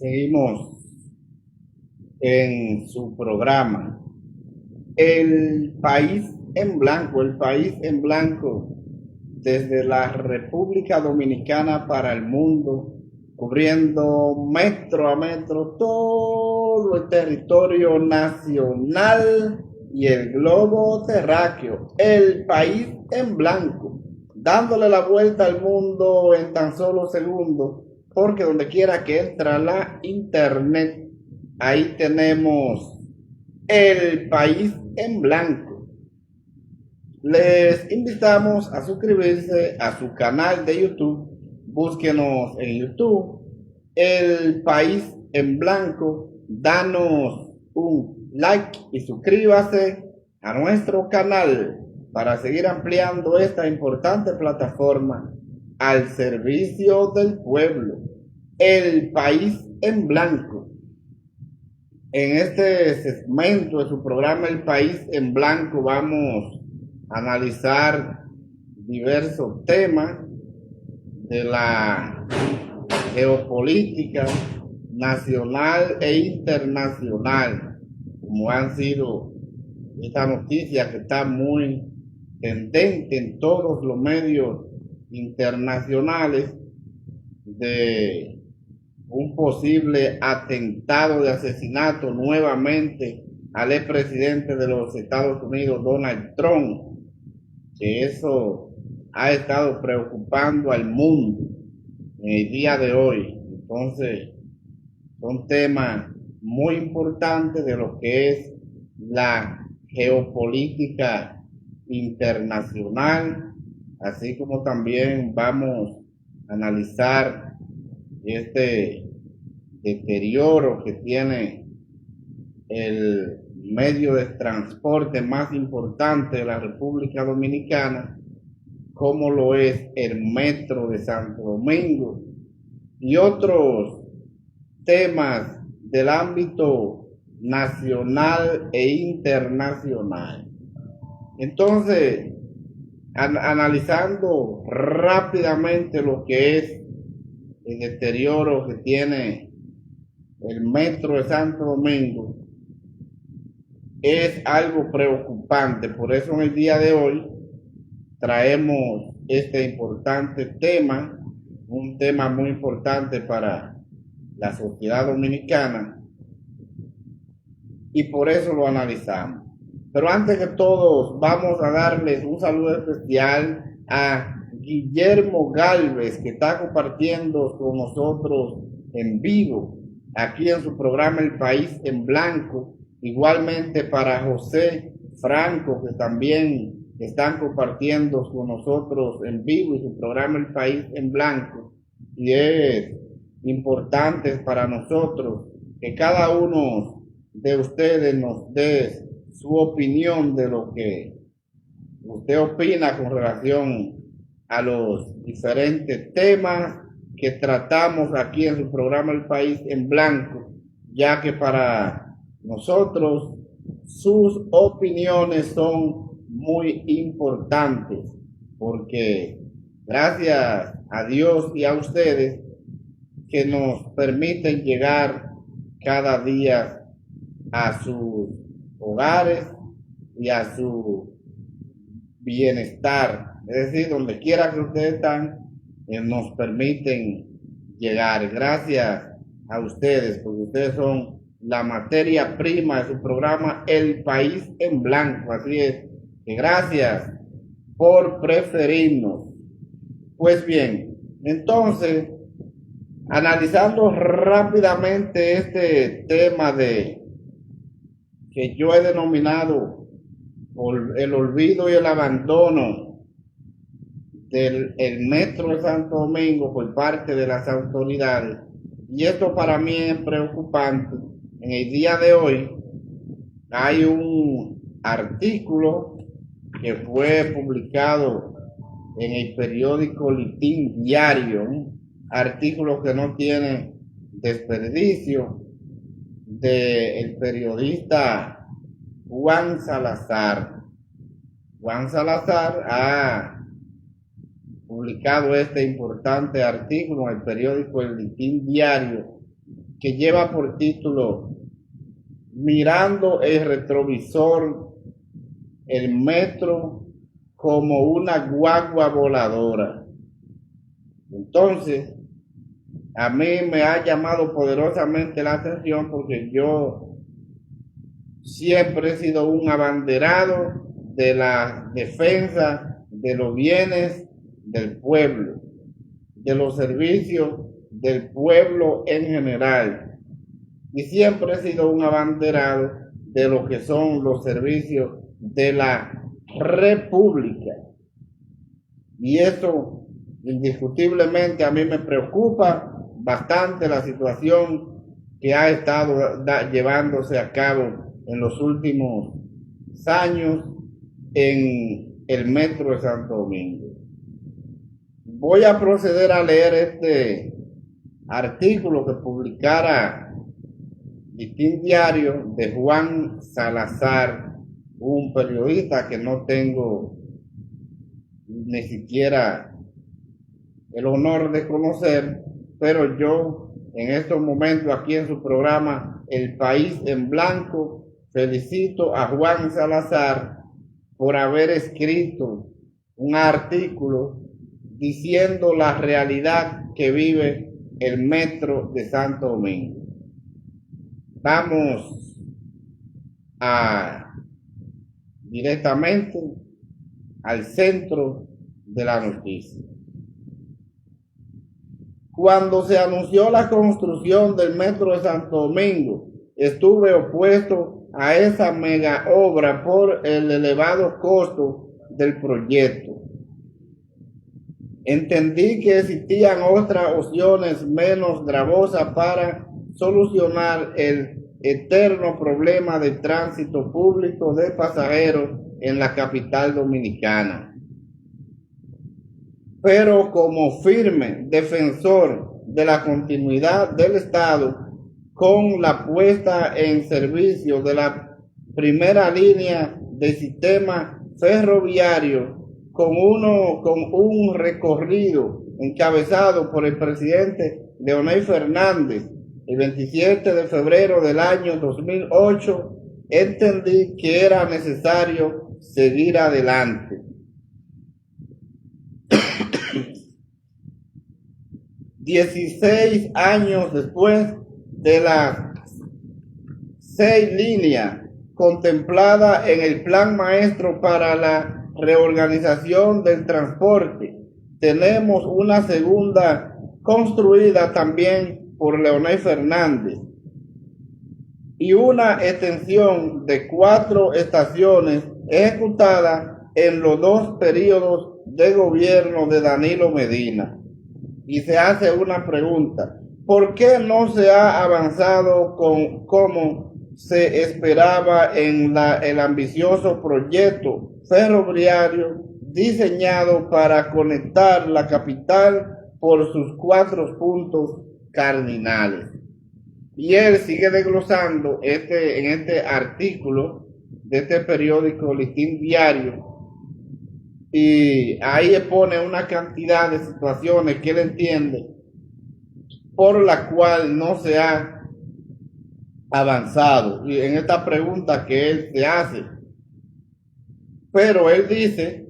Seguimos en su programa. El país en blanco, desde la República Dominicana para el mundo, cubriendo metro a metro todo el territorio nacional y el globo terráqueo. El país en blanco, dándole la vuelta al mundo en tan solo segundos, porque donde quiera que entra la internet, ahí tenemos el país en blanco. Les invitamos a suscribirse a su canal de YouTube. Búsquenos en YouTube, el país en blanco. Danos un like y suscríbase a nuestro canal para seguir ampliando esta importante plataforma al servicio del pueblo. El país en blanco. En este segmento de su programa El País en Blanco vamos a analizar diversos temas de la geopolítica nacional e internacional, como han sido esta noticia que está muy tendente en todos los medios internacionales de un posible atentado de asesinato nuevamente al expresidente de los Estados Unidos, Donald Trump, que eso ha estado preocupando al mundo en el día de hoy. Entonces, son temas muy importantes de lo que es la geopolítica internacional, así como también vamos a analizar este deterioro que tiene el medio de transporte más importante de la República Dominicana, como lo es el Metro de Santo Domingo, y otros temas del ámbito nacional e internacional. Entonces, analizando rápidamente lo que es el deterioro que tiene el Metro de Santo Domingo, es algo preocupante. Por eso en el día de hoy traemos este importante tema, un tema muy importante para la sociedad dominicana, y por eso lo analizamos. Pero antes que todo, vamos a darles un saludo especial a Guillermo Galvez, que está compartiendo con nosotros en vivo aquí en su programa El País en Blanco. Igualmente para José Franco, que también están compartiendo con nosotros en vivo y su programa El País en Blanco. Y es importante para nosotros que cada uno de ustedes nos dé su opinión de lo que usted opina con relación a los diferentes temas que tratamos aquí en su programa El País en Blanco, ya que para nosotros sus opiniones son muy importantes, porque gracias a Dios y a ustedes que nos permiten llegar cada día a sus hogares y a su bienestar, es decir, donde quiera que ustedes están, nos permiten llegar. Gracias a ustedes, porque ustedes son la materia prima de su programa El País en Blanco. Así es, que gracias por preferirnos. Pues bien, entonces, analizando rápidamente este tema que yo he denominado el olvido y el abandono del Metro de Santo Domingo por parte de las autoridades, y esto para mí es preocupante. En el día de hoy hay un artículo que fue publicado en el periódico Listín Diario, un artículo que no tiene desperdicio, del periodista Juan Salazar. Juan Salazar ha publicado este importante artículo en el periódico El Listín Diario, que lleva por título Mirando el retrovisor, el metro como una guagua voladora. Entonces, a mí me ha llamado poderosamente la atención porque yo siempre he sido un abanderado de la defensa de los bienes del pueblo, de los servicios del pueblo en general. Y siempre he sido un abanderado de lo que son los servicios de la República. Y eso indiscutiblemente a mí me preocupa bastante la situación que ha estado llevándose a cabo en los últimos años en el metro de Santo Domingo. Voy a proceder a leer este artículo que publicara Listín Diario de Juan Salazar, un periodista que no tengo ni siquiera el honor de conocer, pero yo en estos momentos aquí en su programa El País en Blanco felicito a Juan Salazar por haber escrito un artículo diciendo la realidad que vive el metro de Santo Domingo. Vamos directamente al centro de la noticia. Cuando se anunció la construcción del metro de Santo Domingo, estuve opuesto a esa mega obra por el elevado costo del proyecto. Entendí que existían otras opciones menos gravosas para solucionar el eterno problema de tránsito público de pasajeros en la capital dominicana. Pero como firme defensor de la continuidad del Estado con la puesta en servicio de la primera línea del sistema ferroviario con un recorrido encabezado por el presidente Leonel Fernández el 27 de febrero del año 2008, entendí que era necesario seguir adelante. 16 años después de las 6 líneas contempladas en el Plan Maestro para la reorganización del transporte, tenemos una segunda construida también por Leonel Fernández y una extensión de 4 estaciones ejecutada en los 2 periodos de gobierno de Danilo Medina. Y se hace una pregunta: ¿por qué no se ha avanzado como se esperaba en el ambicioso proyecto ferroviario diseñado para conectar la capital por sus 4 puntos cardinales? Y él sigue desglosando en este artículo de este periódico Listín Diario, y ahí pone una cantidad de situaciones que él entiende por la cual no se ha avanzado, y en esta pregunta que él se hace. Pero él dice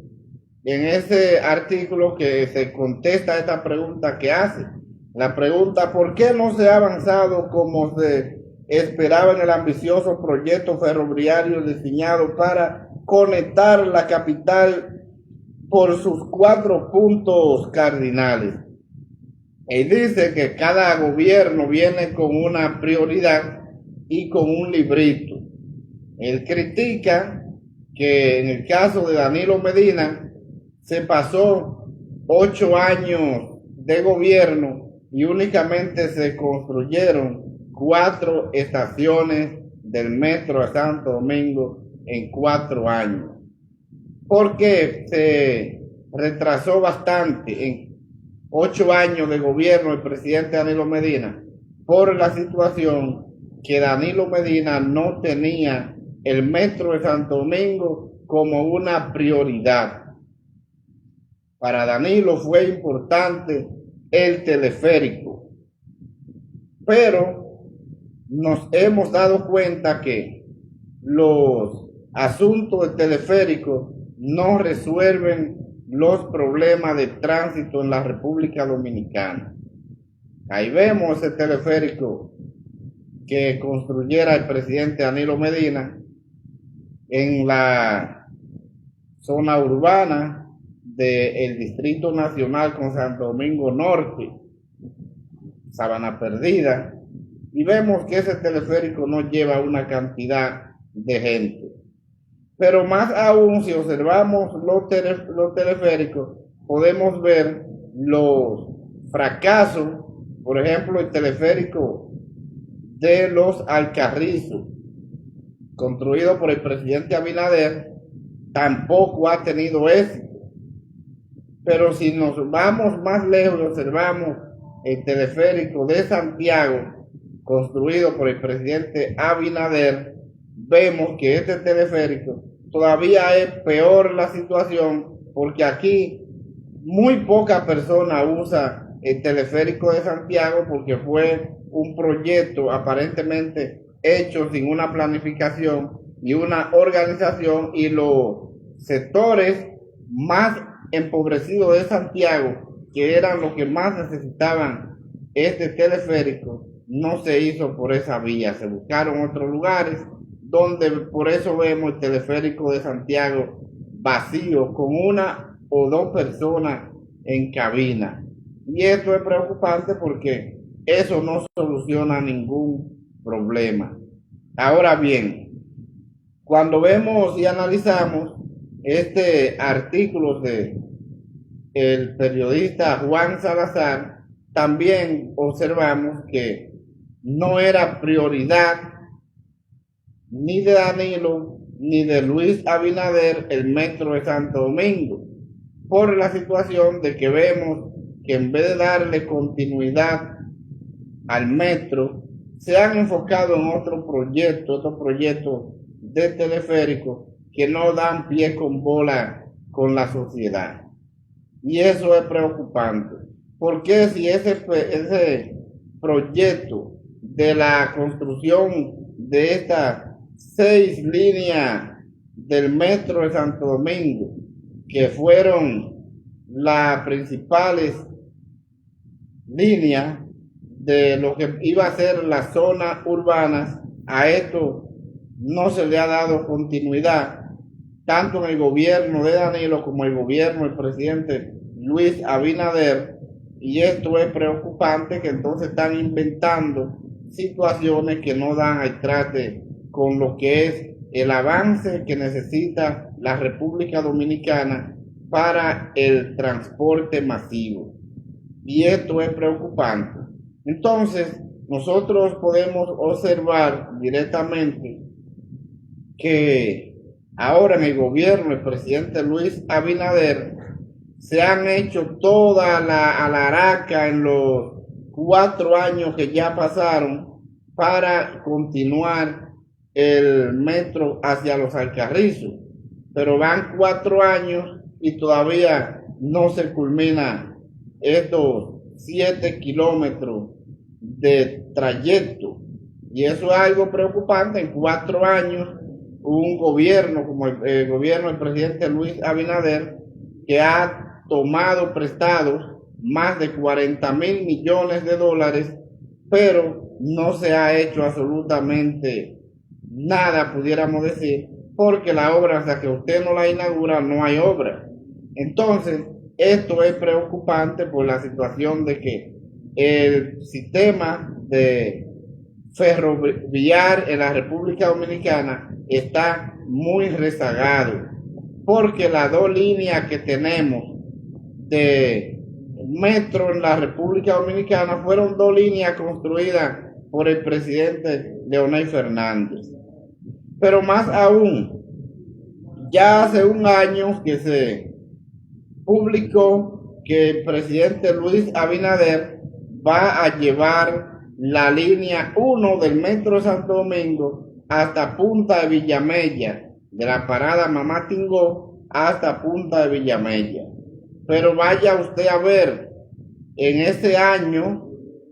en ese artículo que se contesta esta pregunta que hace. La pregunta: ¿por qué no se ha avanzado como se esperaba en el ambicioso proyecto ferroviario diseñado para conectar la capital por sus 4 puntos cardinales? Él dice que cada gobierno viene con una prioridad y con un librito. Él critica que en el caso de Danilo Medina se pasó 8 años de gobierno y únicamente se construyeron 4 estaciones del metro de Santo Domingo en 4 años. Porque se retrasó bastante en 8 años de gobierno el presidente Danilo Medina, por la situación que Danilo Medina no tenía el metro de Santo Domingo como una prioridad. Para Danilo fue importante el teleférico, pero nos hemos dado cuenta que los asuntos de teleférico no resuelven los problemas de tránsito en la República Dominicana. Ahí vemos ese teleférico que construyera el presidente Danilo Medina en la zona urbana del Distrito Nacional con Santo Domingo Norte, Sabana Perdida, y vemos que ese teleférico no lleva una cantidad de gente. Pero más aún, si observamos los teleféricos, podemos ver los fracasos. Por ejemplo, el teleférico de los Alcarrizos, construido por el presidente Abinader, tampoco ha tenido éxito. Pero si nos vamos más lejos y observamos el teleférico de Santiago, construido por el presidente Abinader, vemos que este teleférico todavía es peor la situación, porque aquí muy poca persona usa el teleférico de Santiago, porque fue un proyecto aparentemente hecho sin una planificación y una organización, y los sectores más empobrecidos de Santiago, que eran los que más necesitaban este teleférico, no se hizo por esa vía, se buscaron otros lugares, donde por eso vemos el teleférico de Santiago vacío, con una o dos personas en cabina. Y esto es preocupante porque eso no soluciona ningún problema. Ahora bien, cuando vemos y analizamos este artículo de el periodista Juan Salazar, también observamos que no era prioridad ni de Danilo ni de Luis Abinader el metro de Santo Domingo, por la situación de que vemos que en vez de darle continuidad al metro, se han enfocado en otros proyectos de teleférico que no dan pie con bola con la sociedad. Y eso es preocupante, porque si ese proyecto de la construcción de estas 6 líneas del metro de Santo Domingo, que fueron las principales líneas de lo que iba a ser las zonas urbanas, a esto no se le ha dado continuidad, tanto en el gobierno de Danilo como en el gobierno del presidente Luis Abinader, y esto es preocupante, que entonces están inventando situaciones que no dan al traste con lo que es el avance que necesita la República Dominicana para el transporte masivo. Y esto es preocupante. Entonces, nosotros podemos observar directamente que ahora en el gobierno del presidente Luis Abinader se han hecho toda la alaraca en los 4 años que ya pasaron para continuar el metro hacia los Alcarrizos, pero van 4 años y todavía no se culmina estos 7 kilómetros de trayecto, y eso es algo preocupante. En 4 años un gobierno como el gobierno del presidente Luis Abinader, que ha tomado prestados más de 40,000 millones de dólares, pero no se ha hecho absolutamente nada, pudiéramos decir, porque la obra, hasta que usted no la inaugura, no hay obra. Entonces, esto es preocupante por la situación de que el sistema de ferroviario en la República Dominicana está muy rezagado, porque las 2 líneas que tenemos de metro en la República Dominicana fueron 2 líneas construidas por el presidente Leonel Fernández. Pero más aún, ya hace un año que se publicó que el presidente Luis Abinader va a llevar la línea 1 del metro de Santo Domingo hasta Punta de Villamella, de la parada Mamá Tingó hasta Punta de Villamella. Pero vaya usted a ver, en ese año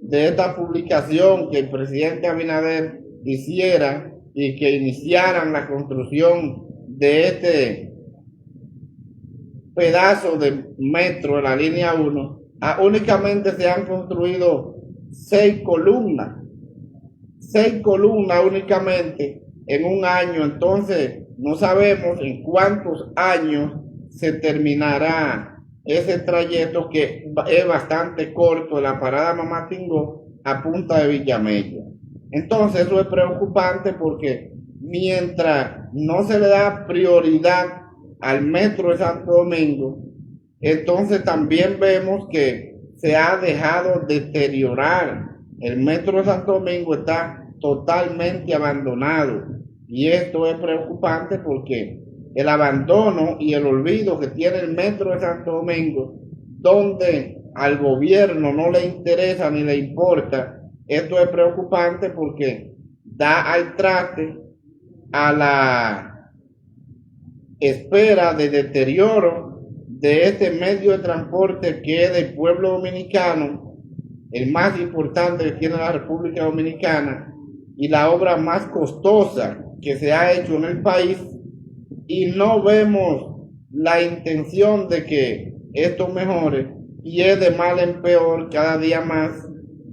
de esta publicación que el presidente Abinader hiciera y que iniciaran la construcción de este pedazo de metro de la línea 1, únicamente se han construido 6 columnas únicamente en un año. Entonces no sabemos en cuántos años se terminará ese trayecto, que es bastante corto, de la parada Mamá Tingó a Punta de Villamella. Entonces eso es preocupante, porque mientras no se le da prioridad al metro de Santo Domingo, entonces también vemos que se ha dejado deteriorar. El metro de Santo Domingo está totalmente abandonado, y esto es preocupante porque el abandono y el olvido que tiene el metro de Santo Domingo, donde al gobierno no le interesa ni le importa, esto es preocupante porque da al traste a la espera de deterioro de este medio de transporte, que es del pueblo dominicano, el más importante que tiene la República Dominicana y la obra más costosa que se ha hecho en el país, y no vemos la intención de que esto mejore, y es de mal en peor. Cada día más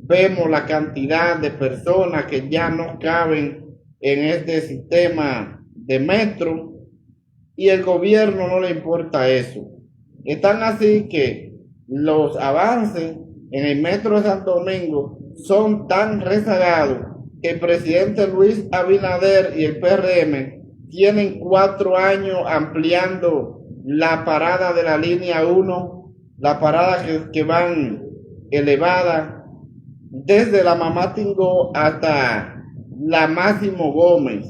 vemos la cantidad de personas que ya no caben en este sistema de metro, y el gobierno no le importa eso. Están así que los avances en el metro de Santo Domingo son tan rezagados que el presidente Luis Abinader y el PRM tienen 4 años ampliando la parada de la línea 1, la parada que van elevada desde la Mamá Tingó hasta la Máximo Gómez.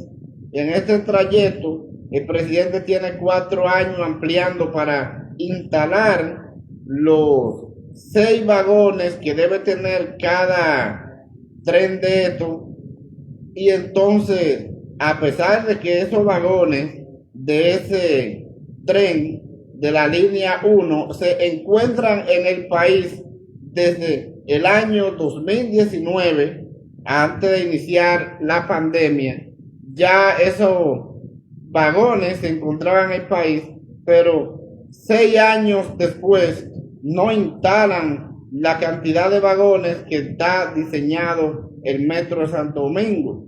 En este trayecto el presidente tiene 4 años ampliando para instalar los 6 vagones que debe tener cada tren de estos. Y entonces, a pesar de que esos vagones de ese tren de la línea 1 se encuentran en el país desde el año 2019, antes de iniciar la pandemia, ya esos vagones se encontraban en el país, pero 6 años después no instalan la cantidad de vagones que está diseñado el metro de Santo Domingo,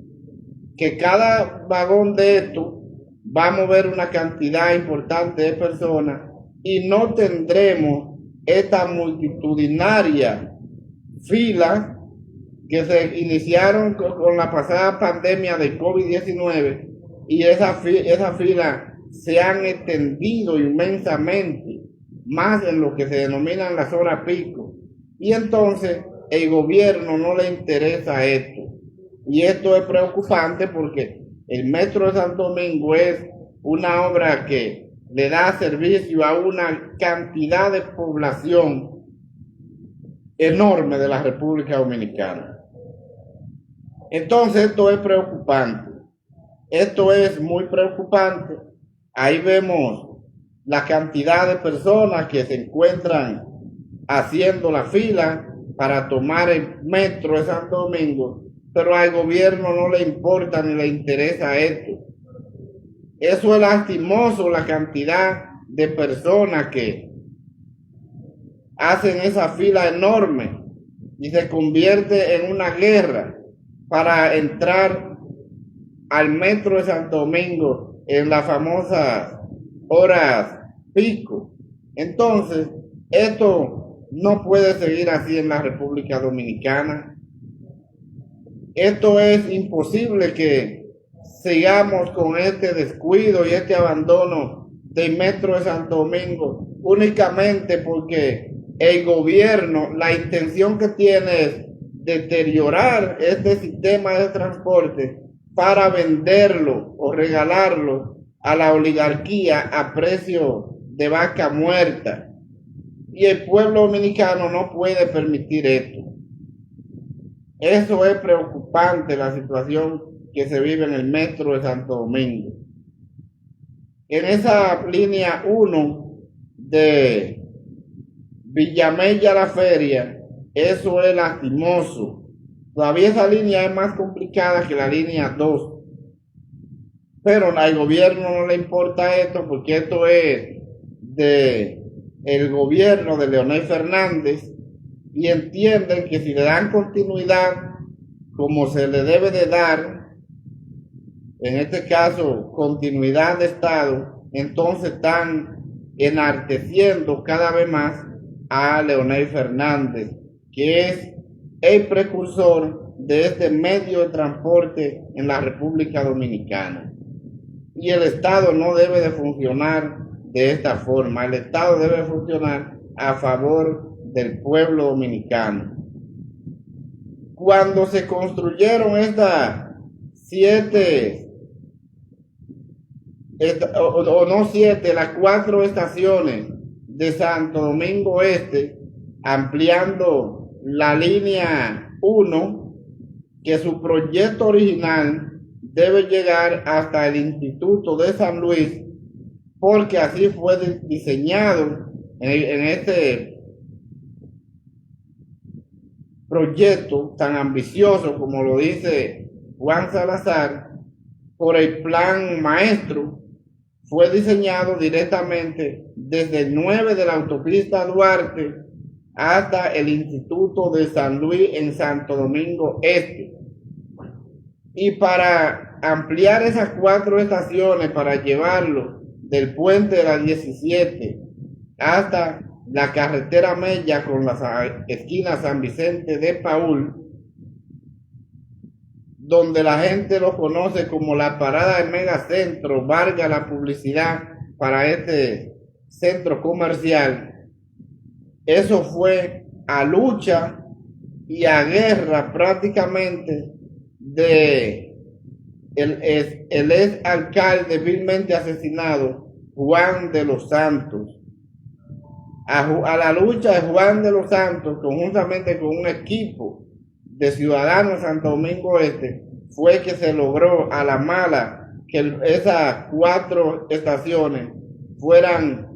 que cada vagón de esto va a mover una cantidad importante de personas, y no tendremos esta multitudinaria fila que se iniciaron con la pasada pandemia de COVID-19, y esa fila se han extendido inmensamente, más en lo que se denominan las horas pico, y entonces el gobierno no le interesa esto. Y esto es preocupante porque el metro de Santo Domingo es una obra que le da servicio a una cantidad de población enorme de la República Dominicana. Entonces esto es preocupante. Esto es muy preocupante. Ahí vemos la cantidad de personas que se encuentran haciendo la fila para tomar el metro de Santo Domingo, pero al gobierno no le importa ni le interesa esto. Eso es lastimoso, la cantidad de personas que hacen esa fila enorme, y se convierte en una guerra para entrar al metro de Santo Domingo en las famosas horas pico. Entonces, esto no puede seguir así en la República Dominicana. Esto es imposible que sigamos con este descuido y este abandono del metro de Santo Domingo únicamente porque el gobierno, la intención que tiene es deteriorar este sistema de transporte para venderlo o regalarlo a la oligarquía a precio de vaca muerta. Y el pueblo dominicano no puede permitir esto. Eso es preocupante, la situación que se vive en el metro de Santo Domingo. En esa línea 1 de Villamella a La Feria, Eso es lastimoso. Todavía esa línea es más complicada que la línea 2. Pero al gobierno no le importa esto porque esto es de el gobierno de Leonel Fernández y entienden que si le dan continuidad como se le debe de dar, en este caso continuidad de Estado, entonces están enarteciendo cada vez más a Leonel Fernández, que es el precursor de este medio de transporte en la República Dominicana. Y el Estado no debe de funcionar de esta forma. El Estado debe funcionar a favor del pueblo dominicano. Cuando se construyeron estas las 4 estaciones de Santo Domingo Este, ampliando la línea 1, que su proyecto original debe llegar hasta el Instituto de San Luis, porque así fue diseñado en este proyecto tan ambicioso como lo dice Juan Salazar, por el plan maestro. Fue diseñado directamente desde el 9 de la autopista Duarte hasta el Instituto de San Luis en Santo Domingo Este. Y para ampliar esas 4 estaciones, para llevarlo del puente de la 17 hasta la carretera Mella con la esquina San Vicente de Paúl, donde la gente lo conoce como la parada del megacentro, valga la publicidad para este centro comercial. Eso fue a lucha y a guerra prácticamente de el ex alcalde vilmente asesinado Juan de los Santos. A la lucha de Juan de los Santos, conjuntamente con un equipo de ciudadanos de Santo Domingo Este, fue que se logró a la mala que esas 4 estaciones fueran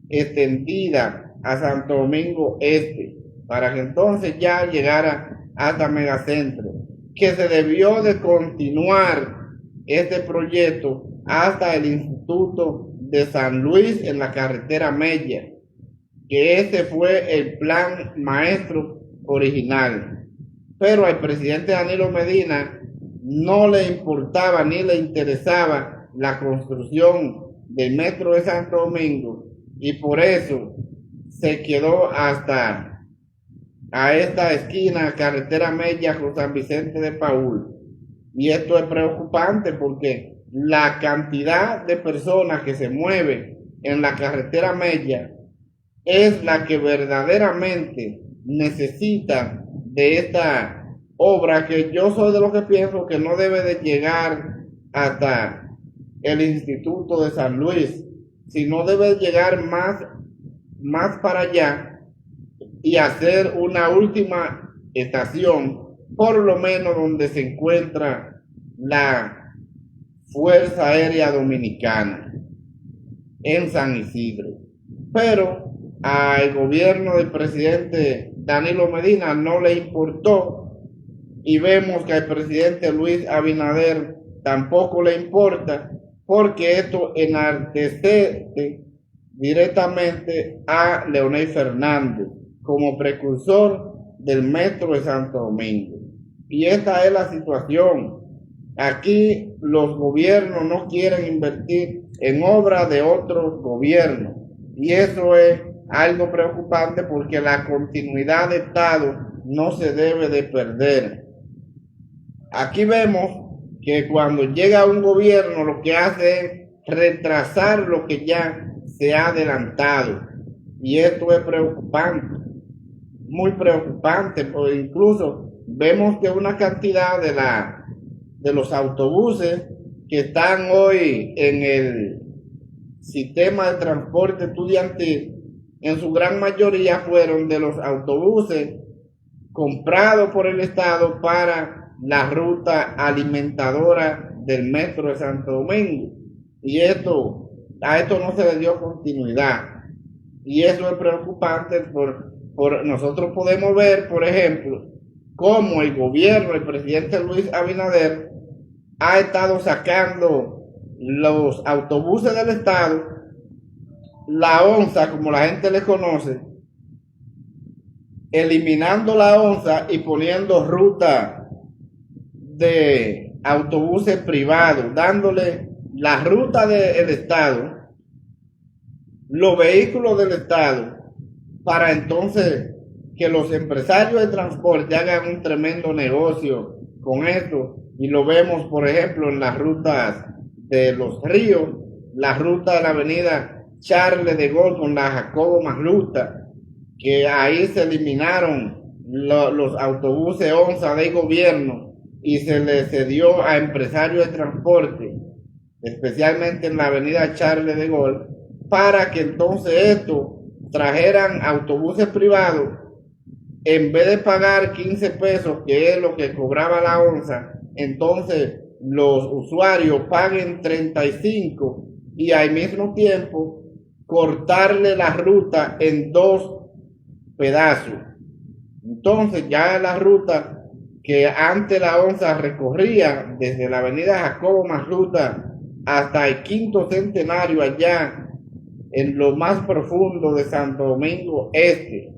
extendidas a Santo Domingo Este, para que entonces ya llegara hasta Megacentro, que se debió de continuar este proyecto hasta el Instituto de San Luis en la carretera Mella, que ese fue el plan maestro original. Pero al presidente Danilo Medina no le importaba ni le interesaba la construcción del metro de Santo Domingo, y por eso se quedó hasta a esta esquina carretera Mella con San Vicente de Paúl. Y esto es preocupante porque la cantidad de personas que se mueven en la carretera Mella es la que verdaderamente necesita de esta obra, que yo soy de los que pienso que no debe de llegar hasta el Instituto de San Luis, sino debe llegar más para allá y hacer una última estación, por lo menos donde se encuentra la Fuerza Aérea Dominicana, en San Isidro. Pero al gobierno del presidente Danilo Medina no le importó, y vemos que al presidente Luis Abinader tampoco le importa, porque esto enaltece directamente a Leonel Fernández como precursor del metro de Santo Domingo. Y esta es la situación. Aquí los gobiernos no quieren invertir en obras de otros gobiernos, y eso es algo preocupante porque la continuidad de Estado no se debe de perder. Aquí vemos que cuando llega un gobierno lo que hace es retrasar lo que ya se ha adelantado, y esto es preocupante, muy preocupante, porque incluso vemos que una cantidad de los autobuses que están hoy en el sistema de transporte estudiantil, en su gran mayoría fueron de los autobuses comprados por el Estado para la ruta alimentadora del metro de Santo Domingo, y a esto no se le dio continuidad, y eso es preocupante nosotros podemos ver, por ejemplo, cómo el gobierno, el presidente Luis Abinader, ha estado sacando los autobuses del estado, la onza, como la gente le conoce, eliminando la onza y poniendo ruta de autobuses privados, dándole la ruta del estado, los vehículos del estado, para entonces que los empresarios de transporte hagan un tremendo negocio con esto. Y lo vemos, por ejemplo, en las rutas de los ríos, la ruta de la avenida Charles de Gaulle con la Jacobo Magluta, que ahí se eliminaron los autobuses onza del gobierno y se le cedió a empresarios de transporte, especialmente en la avenida Charles de Gaulle, para que entonces esto trajeran autobuses privados, en vez de pagar 15 pesos, que es lo que cobraba la onza, entonces los usuarios paguen 35 y al mismo tiempo cortarle la ruta en 2 pedazos. Entonces ya la ruta que antes la onza recorría desde la avenida Jacobo Magluta hasta el Quinto Centenario, allá en lo más profundo de Santo Domingo Este,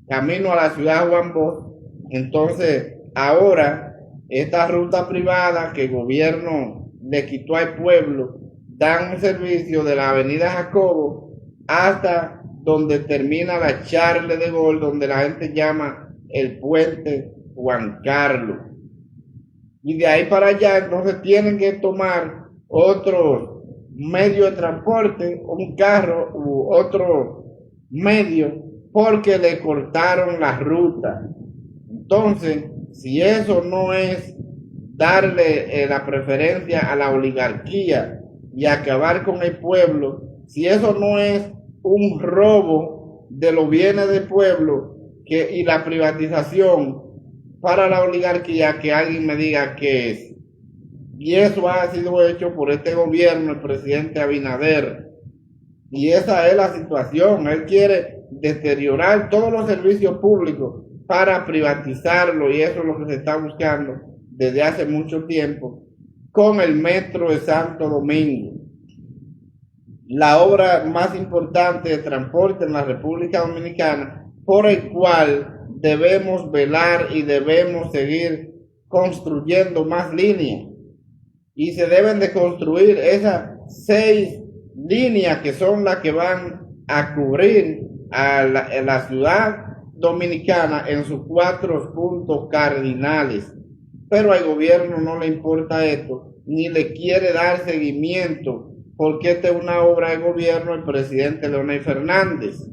camino a la ciudad de Juan Bosch, entonces ahora esta ruta privada que el gobierno le quitó al pueblo, dan un servicio de la avenida Jacobo hasta donde termina la Charles de Gaulle, donde la gente llama el puente Juan Carlos. Y de ahí para allá entonces tienen que tomar otro medio de transporte, un carro u otro medio, porque le cortaron la ruta. Entonces, si eso no es darle la preferencia a la oligarquía y acabar con el pueblo, si eso no es un robo de los bienes del pueblo y la privatización para la oligarquía, que alguien me diga qué es. Y eso ha sido hecho por este gobierno, el presidente Abinader. Y esa es la situación. Él quiere deteriorar todos los servicios públicos para privatizarlo, y eso es lo que se está buscando desde hace mucho tiempo con el metro de Santo Domingo, la obra más importante de transporte en la República Dominicana, por el cual debemos velar y debemos seguir construyendo más líneas. Y se deben de construir esas 6 líneas que son las que van a cubrir a la ciudad dominicana en sus 4 puntos cardinales. Pero al gobierno no le importa esto, ni le quiere dar seguimiento, porque esta es una obra de gobierno del presidente Leonel Fernández.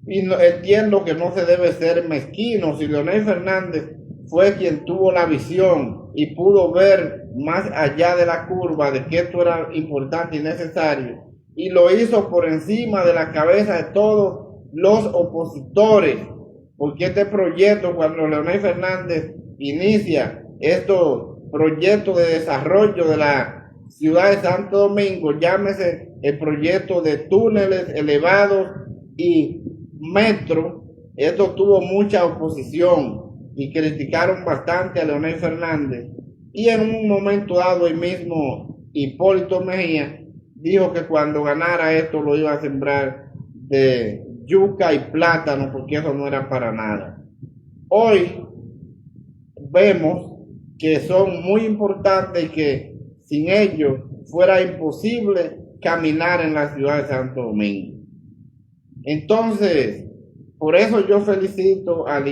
Y entiendo que no se debe ser mezquino. Si Leonel Fernández fue quien tuvo la visión y pudo ver más allá de la curva de que esto era importante y necesario, y lo hizo por encima de la cabeza de todos los opositores, porque este proyecto, cuando Leonel Fernández inicia estos proyectos de desarrollo de la ciudad de Santo Domingo, llámese el proyecto de túneles elevados y metro, esto tuvo mucha oposición y criticaron bastante a Leonel Fernández, y en un momento dado el mismo Hipólito Mejía dijo que cuando ganara esto lo iba a sembrar de yuca y plátano, porque eso no era para nada. Hoy vemos que son muy importantes y que sin ellos fuera imposible caminar en la ciudad de Santo Domingo. Entonces, por eso yo felicito al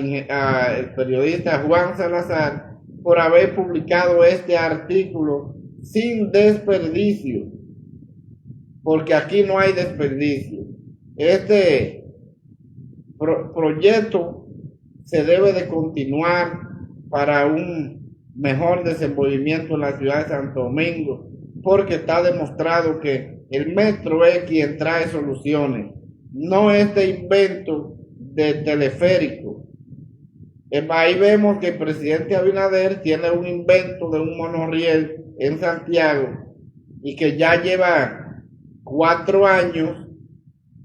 periodista Juan Salazar por haber publicado este artículo sin desperdicio, porque aquí no hay desperdicio. Este proyecto se debe de continuar para un mejor desenvolvimiento en la ciudad de Santo Domingo, porque está demostrado que el metro es quien trae soluciones, no este invento de teleférico. Ahí vemos que el presidente Abinader tiene un invento de un monorriel en Santiago y que ya lleva 4 años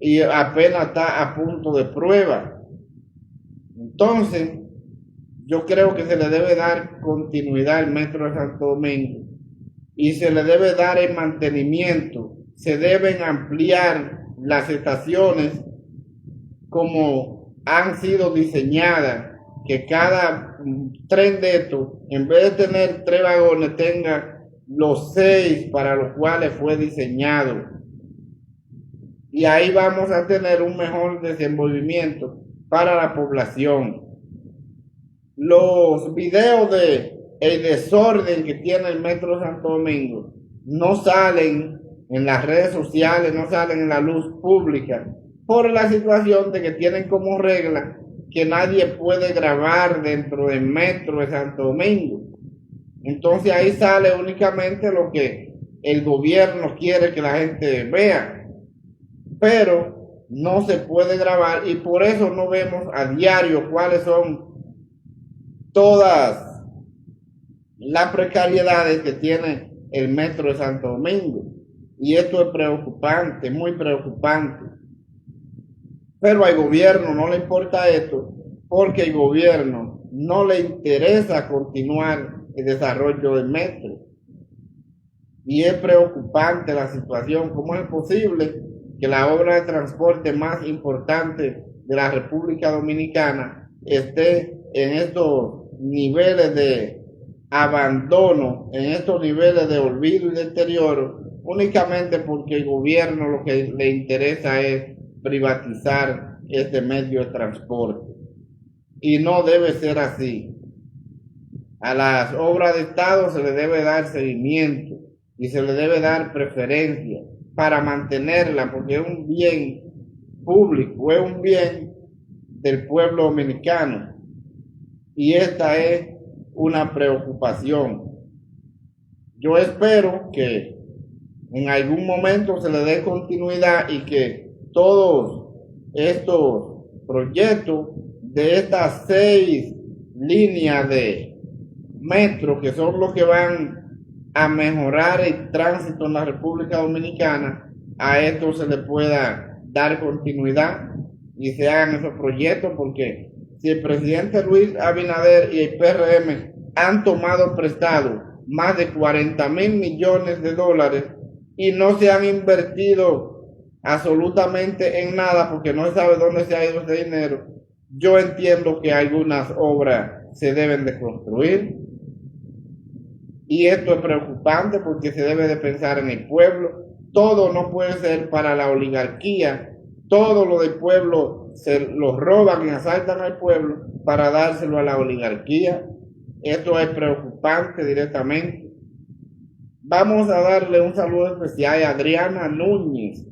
y apenas está a punto de prueba. Entonces, yo creo que se le debe dar continuidad al Metro de Santo Domingo y se le debe dar el mantenimiento. Se deben ampliar las estaciones como han sido diseñadas, que cada tren de estos, en vez de tener 3 vagones, tenga los 6 para los cuales fue diseñado. Y ahí vamos a tener un mejor desenvolvimiento para la población. Los videos de el desorden que tiene el Metro Santo Domingo no salen en las redes sociales, no salen en la luz pública, por la situación de que tienen como regla que nadie puede grabar dentro del Metro de Santo Domingo. Entonces ahí sale únicamente lo que el gobierno quiere que la gente vea, pero no se puede grabar y por eso no vemos a diario cuáles son todas las precariedades que tiene el Metro de Santo Domingo. Y esto es preocupante, muy preocupante. Pero al gobierno no le importa esto porque el gobierno no le interesa continuar el desarrollo del metro. Y es preocupante la situación. ¿Cómo es posible que la obra de transporte más importante de la República Dominicana esté en estos niveles de abandono, en estos niveles de olvido y deterioro, únicamente porque el gobierno lo que le interesa es privatizar este medio de transporte? Y no debe ser así. A las obras de Estado se le debe dar seguimiento y se le debe dar preferencia para mantenerla, porque es un bien público, es un bien del pueblo dominicano. Y esta es una preocupación. Yo espero que en algún momento se le dé continuidad y que todos estos proyectos de estas 6 líneas de metro, que son los que van a mejorar el tránsito en la República Dominicana, a esto se le pueda dar continuidad y se hagan esos proyectos, porque si el presidente Luis Abinader y el PRM han tomado prestado más de 40,000 millones de dólares y no se han invertido absolutamente en nada porque no se sabe dónde se ha ido ese dinero, yo entiendo que algunas obras se deben de construir. Y esto es preocupante porque se debe de pensar en el pueblo. Todo no puede ser para la oligarquía. Todo lo del pueblo se lo roban y asaltan al pueblo para dárselo a la oligarquía. Esto es preocupante directamente. Vamos a darle un saludo especial a Adriana Núñez,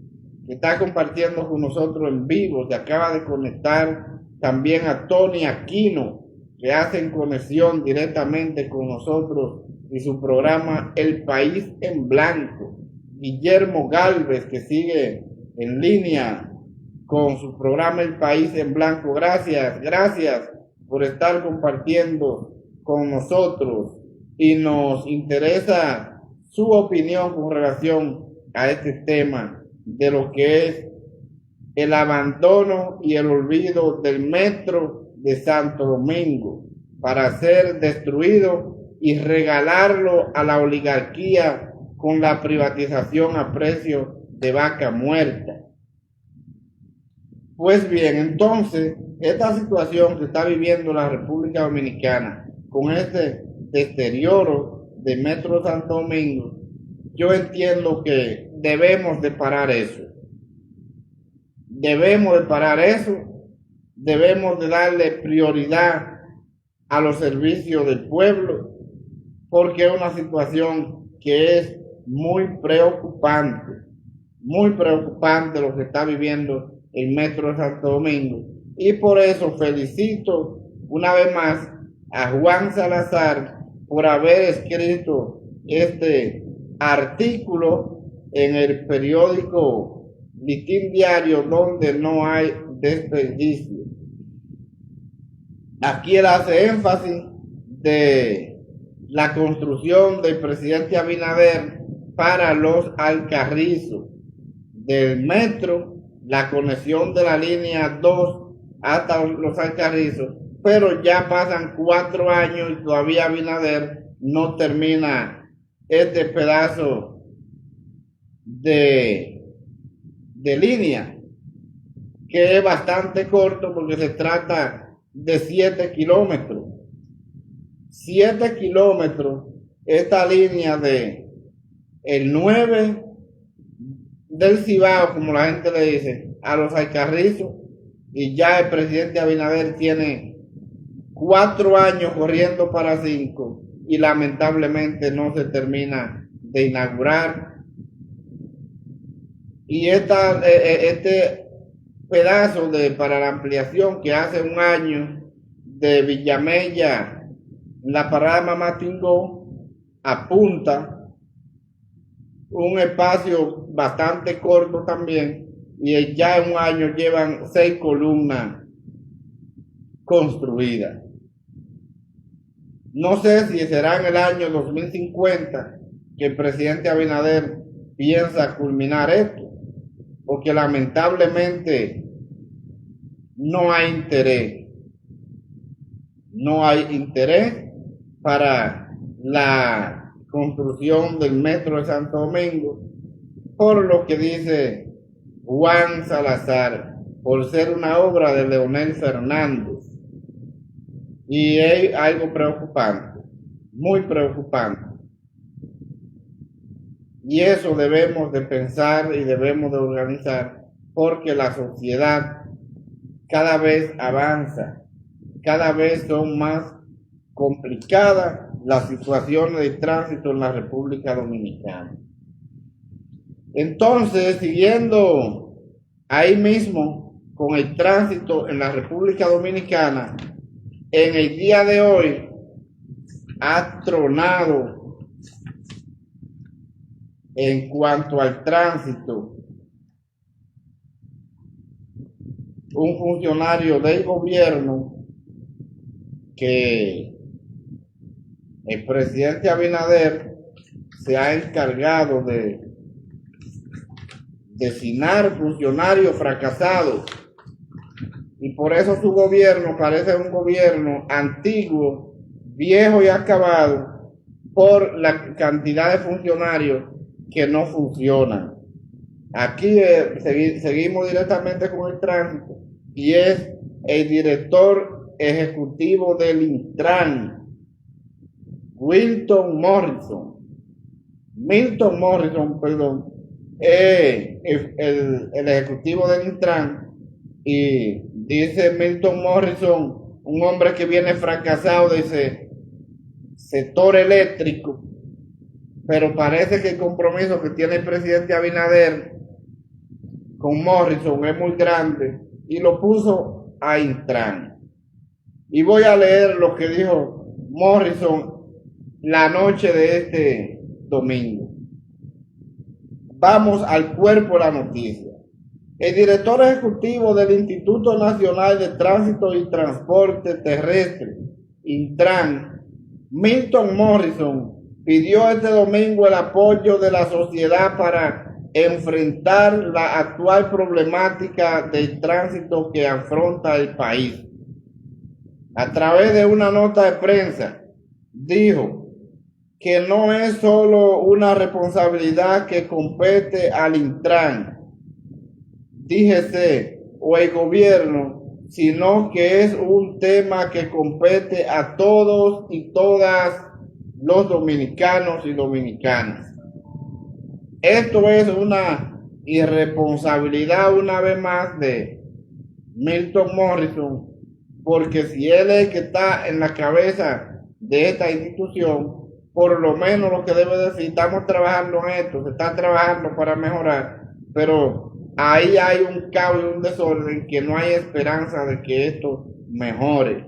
que está compartiendo con nosotros en vivo. Se acaba de conectar también a Tony Aquino, que hacen conexión directamente con nosotros y su programa El País en Blanco. Guillermo Galvez, que sigue en línea con su programa El País en Blanco. Gracias por estar compartiendo con nosotros y nos interesa su opinión con relación a este tema de lo que es el abandono y el olvido del Metro de Santo Domingo para ser destruido y regalarlo a la oligarquía con la privatización a precio de vaca muerta. Pues bien, entonces, esta situación que está viviendo la República Dominicana con este deterioro del Metro de Santo Domingo, yo entiendo que debemos de parar eso. Debemos de parar eso, debemos de darle prioridad a los servicios del pueblo, porque es una situación que es muy preocupante lo que está viviendo el Metro de Santo Domingo. Y por eso felicito una vez más a Juan Salazar por haber escrito este artículo en el periódico Listín Diario, donde no hay desperdicio. Aquí él hace énfasis de la construcción del presidente Abinader para los Alcarrizos del metro la conexión de la línea 2 hasta Los Alcarrizos, pero ya pasan 4 años y todavía Abinader no termina este pedazo de línea, que es bastante corto porque se trata de 7 kilómetros. 7 kilómetros, esta línea de el 9 del Cibao, como la gente le dice, a Los Alcarrizos, y ya el presidente Abinader tiene 4 años corriendo para 5 y lamentablemente no se termina de inaugurar. Y este pedazo para la ampliación que hace un año de Villamella, la parada Mamatingó, apunta un espacio bastante corto también, y ya en un año llevan 6 columnas construidas. No sé si será en el año 2050 que el presidente Abinader piensa culminar esto, porque lamentablemente no hay interés. No hay interés para la construcción del metro de Santo Domingo, por lo que dice Juan Salazar, por ser una obra de Leonel Fernández. Y es algo preocupante, muy preocupante. Y eso debemos de pensar y debemos de organizar, porque la sociedad cada vez avanza, cada vez son más complicadas las situaciones de tránsito en la República Dominicana. Entonces, siguiendo ahí mismo con el tránsito en la República Dominicana, en el día de hoy ha tronado en cuanto al tránsito un funcionario del gobierno que el presidente Abinader se ha encargado de designar funcionarios fracasados, y por eso su gobierno parece un gobierno antiguo, viejo y acabado, por la cantidad de funcionarios que no funcionan. Aquí seguimos directamente con el tránsito, y es el director ejecutivo del Intran, Milton Morrison, el ejecutivo del Intran. Y dice Milton Morrison, un hombre que viene fracasado de ese sector eléctrico, pero parece que el compromiso que tiene el presidente Abinader con Morrison es muy grande y lo puso a Intran. Y voy a leer lo que dijo Morrison la noche de este domingo. Vamos al cuerpo de la noticia. El director ejecutivo del Instituto Nacional de Tránsito y Transporte Terrestre, Intran, Milton Morrison, pidió este domingo el apoyo de la sociedad para enfrentar la actual problemática del tránsito que afronta el país. A través de una nota de prensa, dijo que no es solo una responsabilidad que compete al Intran, dígese, o el gobierno, sino que es un tema que compete a todos y todas los dominicanos y dominicanas. Esto es una irresponsabilidad una vez más de Milton Morrison, porque si él es el que está en la cabeza de esta institución, por lo menos lo que debe decir, estamos trabajando en esto, se está trabajando para mejorar, pero ahí hay un caos y un desorden que no hay esperanza de que esto mejore.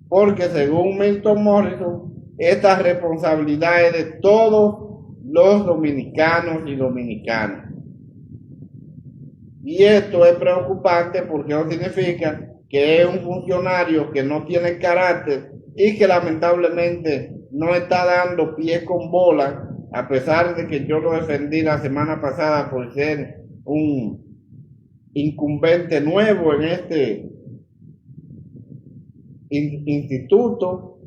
Porque según Milton Morrison, esta responsabilidad es de todos los dominicanos y dominicanas. Y esto es preocupante porque no significa que es un funcionario que no tiene carácter y que lamentablemente no está dando pie con bola, a pesar de que yo lo defendí la semana pasada por ser un incumbente nuevo en este instituto,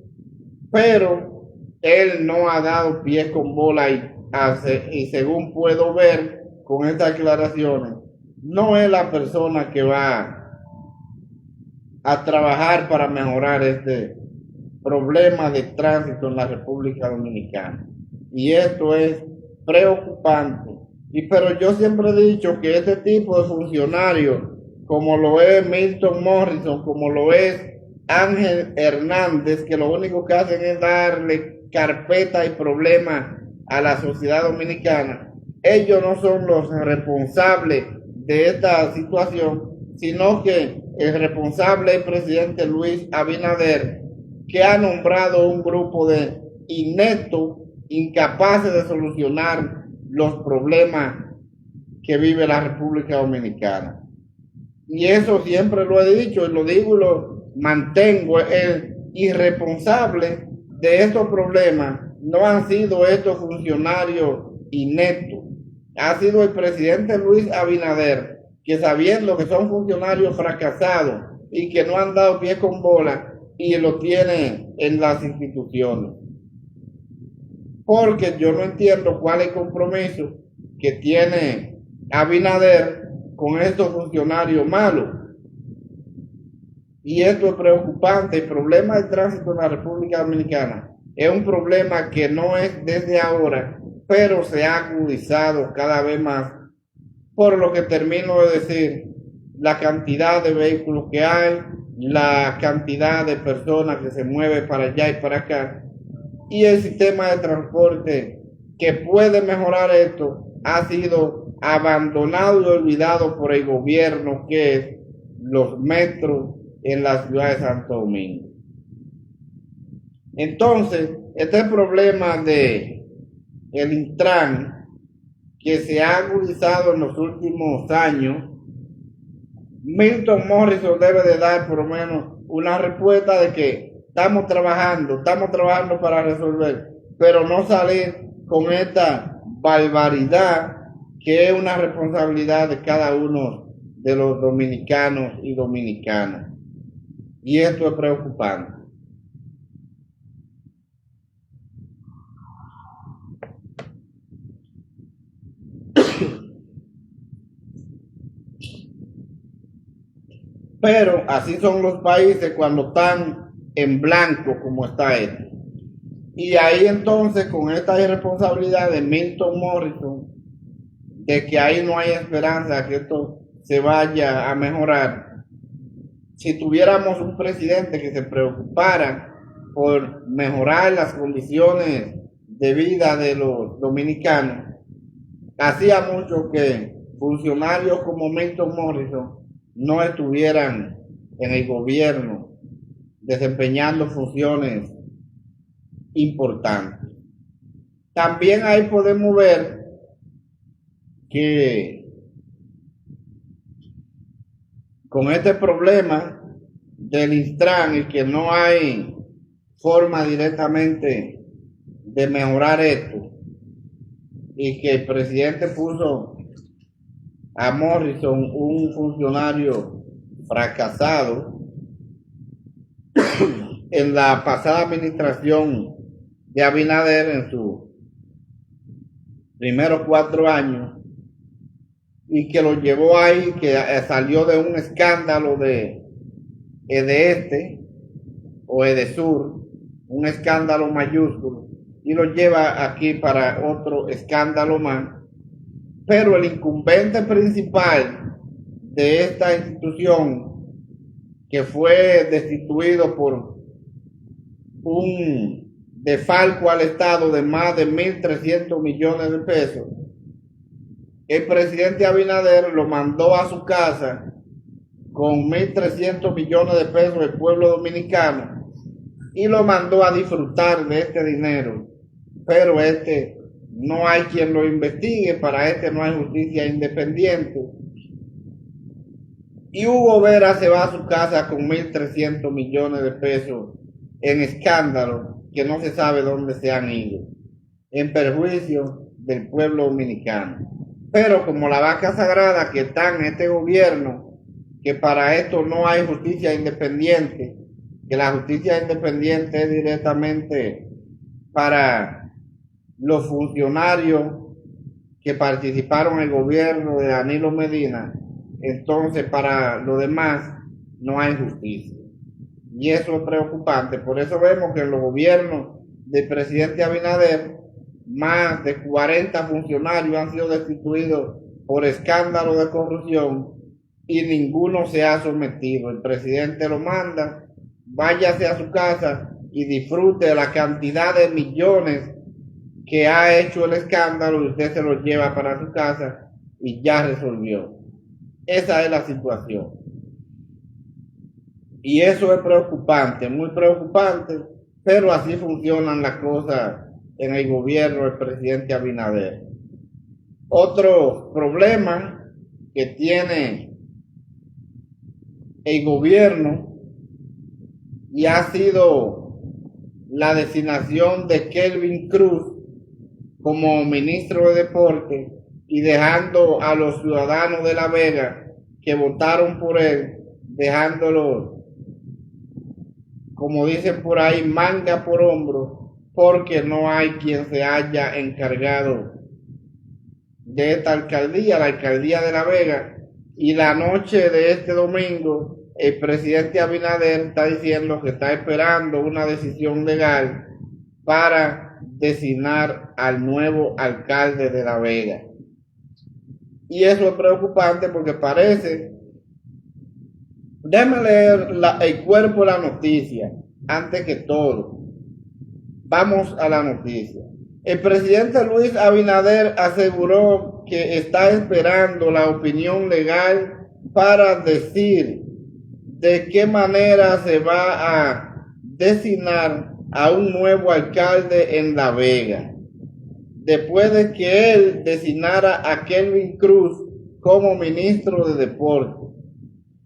pero él no ha dado pie con bola y según puedo ver con estas declaraciones, no es la persona que va a trabajar para mejorar este problema de tránsito en la República Dominicana. Y esto es preocupante. Pero yo siempre he dicho que este tipo de funcionarios, como lo es Milton Morrison, como lo es Ángel Hernández, que lo único que hacen es darle carpeta y problemas a la sociedad dominicana, ellos no son los responsables de esta situación, sino que el responsable es el presidente Luis Abinader, que ha nombrado un grupo de ineptos, incapaces de solucionar los problemas que vive la República Dominicana. Y eso siempre lo he dicho, y lo digo y lo mantengo, el irresponsable de estos problemas no han sido estos funcionarios ineptos, ha sido el presidente Luis Abinader, que sabiendo que son funcionarios fracasados y que no han dado pie con bola, y lo tiene en las instituciones. Porque yo no entiendo cuál es el compromiso que tiene Abinader con estos funcionarios malos. Y esto es preocupante. El problema del tránsito en la República Dominicana es un problema que no es desde ahora, pero se ha agudizado cada vez más, por lo que termino de decir, la cantidad de vehículos que hay, la cantidad de personas que se mueven para allá y para acá, y el sistema de transporte que puede mejorar esto ha sido abandonado y olvidado por el gobierno, que es los metros en la ciudad de Santo Domingo. Entonces, este problema de el Intran, que se ha agudizado en los últimos años, Milton Morrison debe de dar por lo menos una respuesta de que estamos trabajando para resolver, pero no salir con esta barbaridad que es una responsabilidad de cada uno de los dominicanos y dominicanas. Y esto es preocupante. Pero así son los países cuando están en blanco como está este. Y ahí entonces, con esta irresponsabilidad de Milton Morrison, de que ahí no hay esperanza que esto se vaya a mejorar, si tuviéramos un presidente que se preocupara por mejorar las condiciones de vida de los dominicanos, hacía mucho que funcionarios como Milton Morrison no estuvieran en el gobierno desempeñando funciones importantes. También ahí podemos ver que con este problema del Intran y que no hay forma directamente de mejorar esto, y que el presidente puso a Morrison, un funcionario fracasado, en la pasada administración de Abinader, en sus primeros 4 años, y que lo llevó ahí, que salió de un escándalo de EDESTE o EDESUR, un escándalo mayúsculo, y lo lleva aquí para otro escándalo más. Pero el incumbente principal de esta institución, que fue destituido por un defalco al Estado de más de 1.300 millones de pesos, el presidente Abinader lo mandó a su casa con 1.300 millones de pesos del pueblo dominicano y lo mandó a disfrutar de este dinero. Pero no hay quien lo investigue, para no hay justicia independiente. Y Hugo Vera se va a su casa con 1.300 millones de pesos en escándalo que no se sabe dónde se han ido, en perjuicio del pueblo dominicano. Pero como la vaca sagrada que está en este gobierno, que para esto no hay justicia independiente, que la justicia independiente es directamente para los funcionarios que participaron en el gobierno de Danilo Medina, entonces para los demás no hay justicia. Y eso es preocupante. Por eso vemos que en los gobiernos del presidente Abinader, más de 40 funcionarios han sido destituidos por escándalo de corrupción y ninguno se ha sometido. El presidente lo manda, váyase a su casa y disfrute de la cantidad de millones que ha hecho el escándalo y usted se lo lleva para su casa y ya resolvió. Esa es la situación. Y eso es preocupante, muy preocupante, pero así funcionan las cosas en el gobierno del presidente Abinader. Otro problema que tiene el gobierno y ha sido la designación de Kelvin Cruz como ministro de Deporte y dejando a los ciudadanos de La Vega que votaron por él, dejándolos, como dicen por ahí, manga por hombro, porque no hay quien se haya encargado de esta alcaldía, la alcaldía de La Vega. Y la noche de este domingo, el presidente Abinader está diciendo que está esperando una decisión legal para designar al nuevo alcalde de La Vega. Y eso es preocupante porque parece... Déjame leer el cuerpo de la noticia, antes que todo. Vamos a la noticia. El presidente Luis Abinader aseguró que está esperando la opinión legal para decir de qué manera se va a designar a un nuevo alcalde en La Vega, después de que él designara a Kelvin Cruz como ministro de Deporte.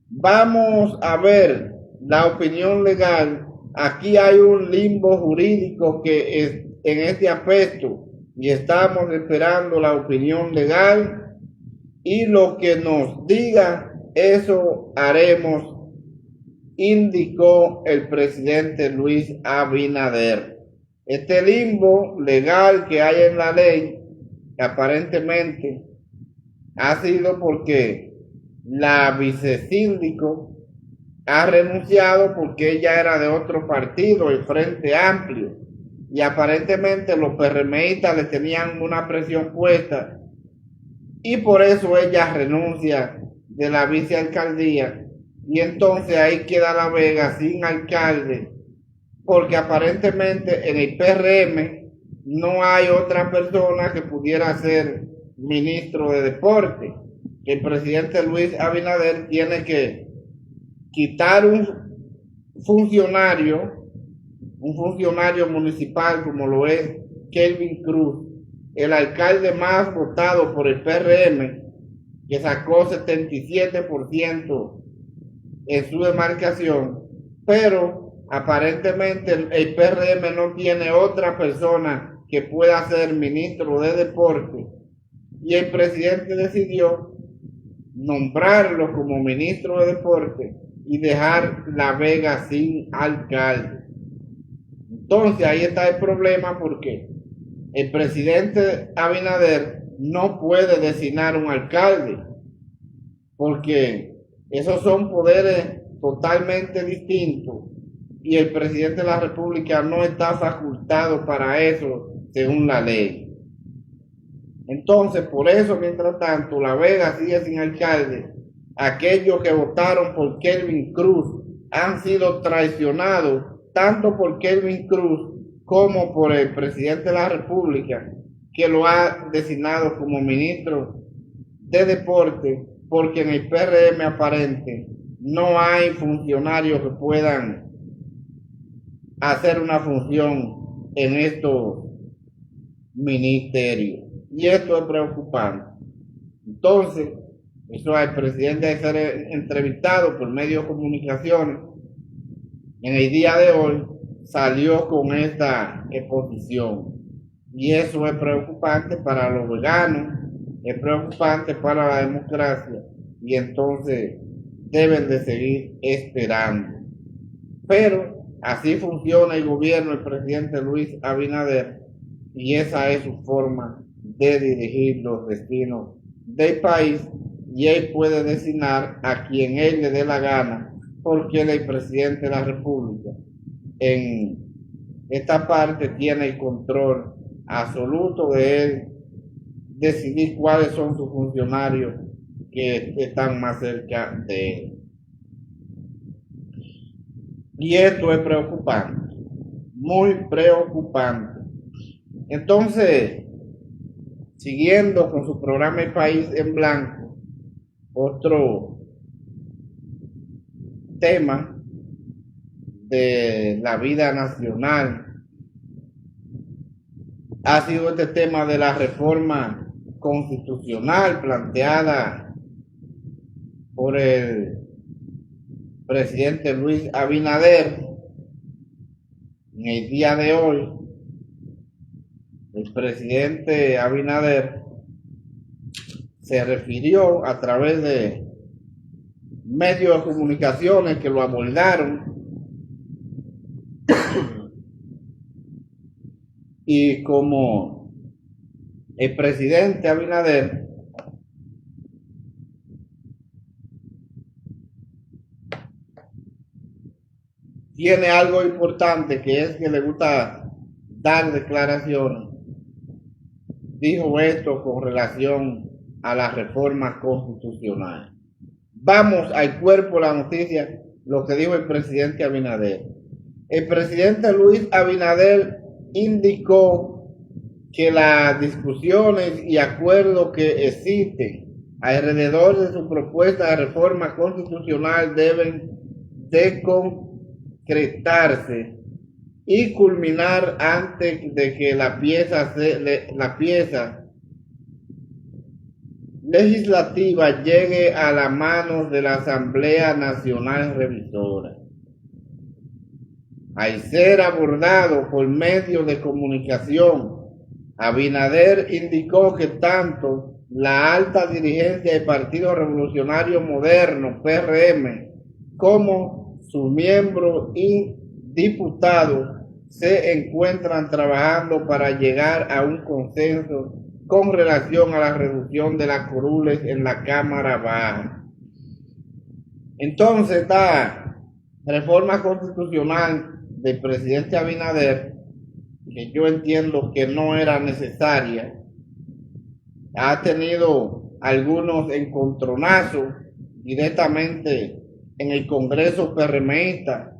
Vamos a ver la opinión legal. Aquí hay un limbo jurídico que es en este aspecto y estamos esperando la opinión legal y lo que nos diga, eso haremos, indicó el presidente Luis Abinader. Este limbo legal que hay en la ley, aparentemente ha sido porque la vicesíndico ha renunciado porque ella era de otro partido, el Frente Amplio, y aparentemente los PRMistas le tenían una presión puesta y por eso ella renuncia de la vicealcaldía y entonces ahí queda La Vega sin alcalde porque aparentemente en el PRM no hay otra persona que pudiera ser ministro de Deporte. El presidente Luis Abinader tiene que quitar un funcionario municipal como lo es Kelvin Cruz, el alcalde más votado por el PRM, que sacó 77% en su demarcación, pero aparentemente el PRM no tiene otra persona que pueda ser ministro de Deporte y el presidente decidió nombrarlo como ministro de Deporte y dejar La Vega sin alcalde. Entonces ahí está el problema porque el presidente Abinader no puede designar un alcalde porque esos son poderes totalmente distintos y el presidente de la República no está facultado para eso según la ley. Entonces, por eso, mientras tanto, La Vega sigue sin alcalde. Aquellos que votaron por Kelvin Cruz han sido traicionados tanto por Kelvin Cruz como por el presidente de la República, que lo ha designado como ministro de Deporte, porque en el PRM aparente no hay funcionarios que puedan hacer una función en estos ministerios. Y esto es preocupante. Entonces, eso al presidente de ser entrevistado por medios de comunicación en el día de hoy salió con esta exposición. Y eso es preocupante para los veganos, es preocupante para la democracia y entonces deben de seguir esperando. Pero así funciona el gobierno del presidente Luis Abinader y esa es su forma de dirigir los destinos del país, y él puede designar a quien él le dé la gana porque él es el presidente de la República. En esta parte tiene el control absoluto de él decidir cuáles son sus funcionarios que están más cerca de él. Y esto es preocupante, muy preocupante. Entonces, siguiendo con su programa El País en Blanco, otro tema de la vida nacional ha sido este tema de la reforma constitucional planteada por el presidente Luis Abinader. En el día de hoy, el presidente Abinader se refirió a través de medios de comunicaciones que lo abordaron y como el presidente Abinader tiene algo importante, que es que le gusta dar declaraciones, dijo esto con relación a la reforma constitucional. Vamos al cuerpo de la noticia, lo que dijo el presidente Abinader. El presidente Luis Abinader indicó que las discusiones y acuerdos que existen alrededor de su propuesta de reforma constitucional deben de concretarse y culminar antes de que la pieza legislativa llegue a las manos de la Asamblea Nacional Revisora. Al ser abordado por medios de comunicación, Abinader indicó que tanto la alta dirigencia del Partido Revolucionario Moderno, PRM, como sus miembros y diputados se encuentran trabajando para llegar a un consenso con relación a la reducción de las curules en la Cámara Baja. Entonces, esta reforma constitucional del presidente Abinader, que yo entiendo que no era necesaria, ha tenido algunos encontronazos directamente en el Congreso PRMista,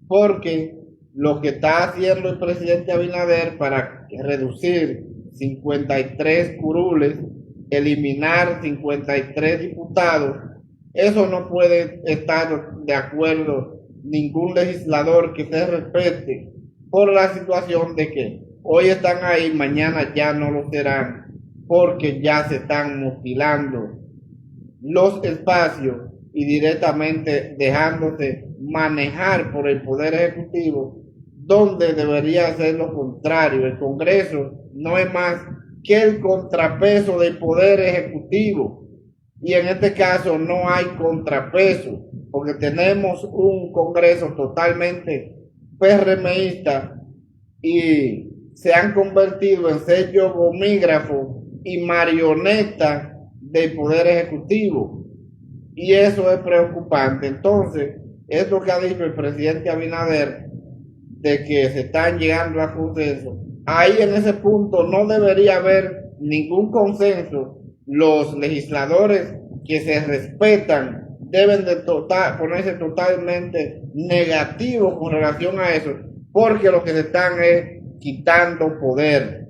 porque lo que está haciendo el presidente Abinader para reducir 53 curules, eliminar 53 diputados, eso no puede estar de acuerdo ningún legislador que se respete, por la situación de que hoy están ahí, mañana ya no lo serán, porque ya se están mutilando los espacios y directamente dejándose manejar por el Poder Ejecutivo, donde debería ser lo contrario. El Congreso no es más que el contrapeso del Poder Ejecutivo, y en este caso no hay contrapeso, porque tenemos un Congreso totalmente PRMista y se han convertido en sello gomígrafo y marioneta del Poder Ejecutivo, y eso es preocupante. Entonces, esto que ha dicho el presidente Abinader de que se están llegando a consenso, ahí en ese punto no debería haber ningún consenso. Los legisladores que se respetan deben de ponerse totalmente negativos con relación a eso, porque lo que se están es quitando poder,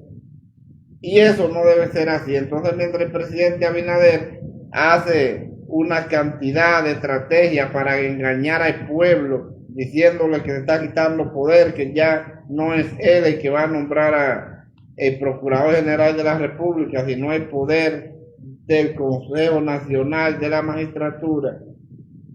y eso no debe ser así. Entonces, mientras el presidente Abinader hace una cantidad de estrategias para engañar al pueblo, diciéndole que se está quitando poder, que ya no es él el que va a nombrar a el Procurador General de la República, sino el poder del Consejo Nacional de la Magistratura.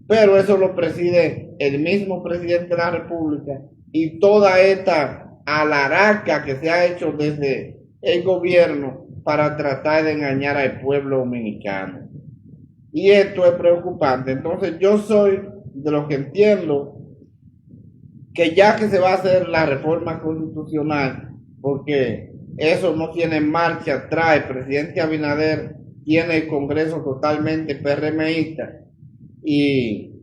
Pero eso lo preside el mismo presidente de la República, y toda esta alaraca que se ha hecho desde el gobierno para tratar de engañar al pueblo dominicano. Y esto es preocupante. Entonces yo soy de los que entiendo que ya que se va a hacer la reforma constitucional, porque eso no tiene marcha atrás, el presidente Abinader tiene el Congreso totalmente PRMista y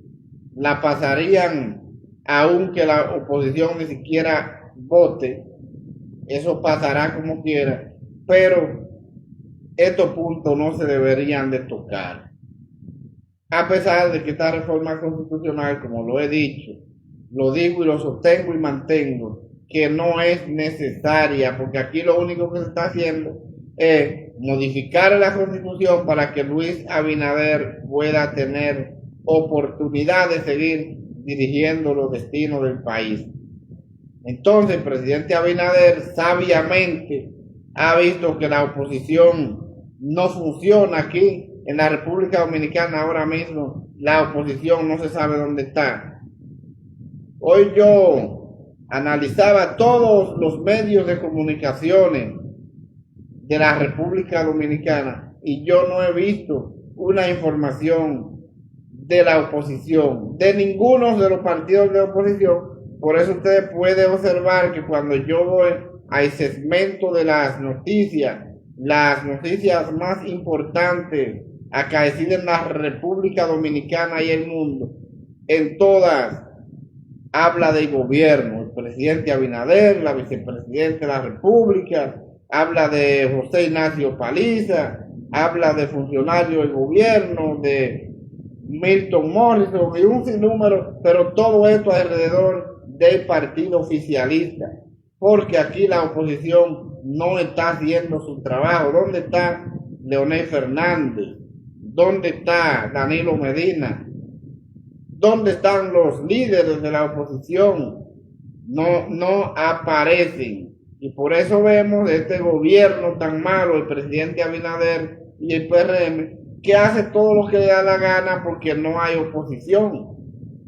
la pasarían aunque la oposición ni siquiera vote, eso pasará como quiera, pero estos puntos no se deberían de tocar. A pesar de que esta reforma constitucional, como lo he dicho, lo digo y lo sostengo y mantengo, que no es necesaria, porque aquí lo único que se está haciendo es modificar la constitución para que Luis Abinader pueda tener oportunidad de seguir dirigiendo los destinos del país. Entonces el presidente Abinader sabiamente ha visto que la oposición no funciona aquí en la República Dominicana. Ahora mismo la oposición no se sabe dónde está. Hoy yo analizaba todos los medios de comunicaciones de la República Dominicana y yo no he visto una información de la oposición, de ninguno de los partidos de oposición. Por eso ustedes pueden observar que cuando yo voy al segmento de las noticias más importantes acaecidas en la República Dominicana y el mundo, en todas habla del gobierno, el presidente Abinader, la vicepresidenta de la República, habla de José Ignacio Paliza, habla de funcionarios del gobierno, de Milton Morrison y un sinnúmero, pero todo esto alrededor del partido oficialista, porque aquí la oposición no está haciendo su trabajo. ¿Dónde está Leonel Fernández? ¿Dónde está Danilo Medina? ¿Dónde están los líderes de la oposición? No aparecen. Y por eso vemos este gobierno tan malo, el presidente Abinader y el PRM, que hace todo lo que le da la gana porque no hay oposición.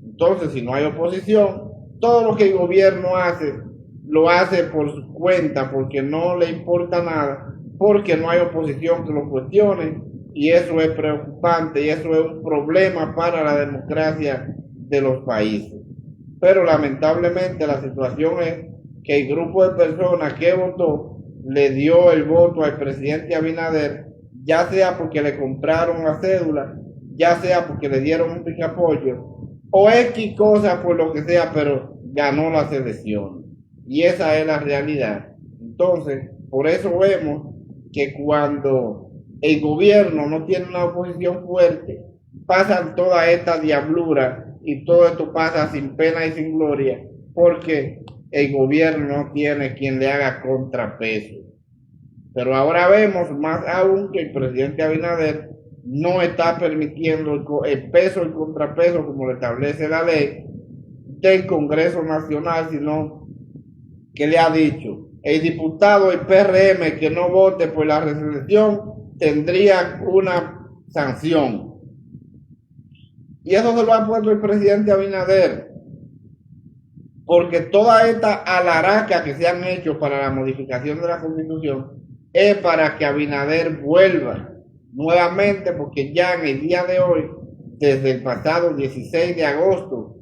Entonces, si no hay oposición, todo lo que el gobierno hace, lo hace por su cuenta, porque no le importa nada, porque no hay oposición que lo cuestione, y eso es preocupante, y eso es un problema para la democracia de los países. Pero lamentablemente la situación es que el grupo de personas que votó le dio el voto al presidente Abinader, ya sea porque le compraron la cédula, ya sea porque le dieron un picapollo, o X cosa por lo que sea, pero ganó las elecciones. Y esa es la realidad. Entonces, por eso vemos que cuando el gobierno no tiene una oposición fuerte, pasan toda esta diablura y todo esto pasa sin pena y sin gloria, porque el gobierno no tiene quien le haga contrapeso. Pero ahora vemos más aún que el presidente Abinader no está permitiendo el peso, el contrapeso, como lo establece la ley del Congreso Nacional, sino que le ha dicho, el diputado del PRM que no vote por la resolución tendría una sanción. Y eso se lo ha puesto el presidente Abinader, porque toda esta alaraca que se han hecho para la modificación de la Constitución es para que Abinader vuelva nuevamente, porque ya en el día de hoy, desde el pasado 16 de agosto,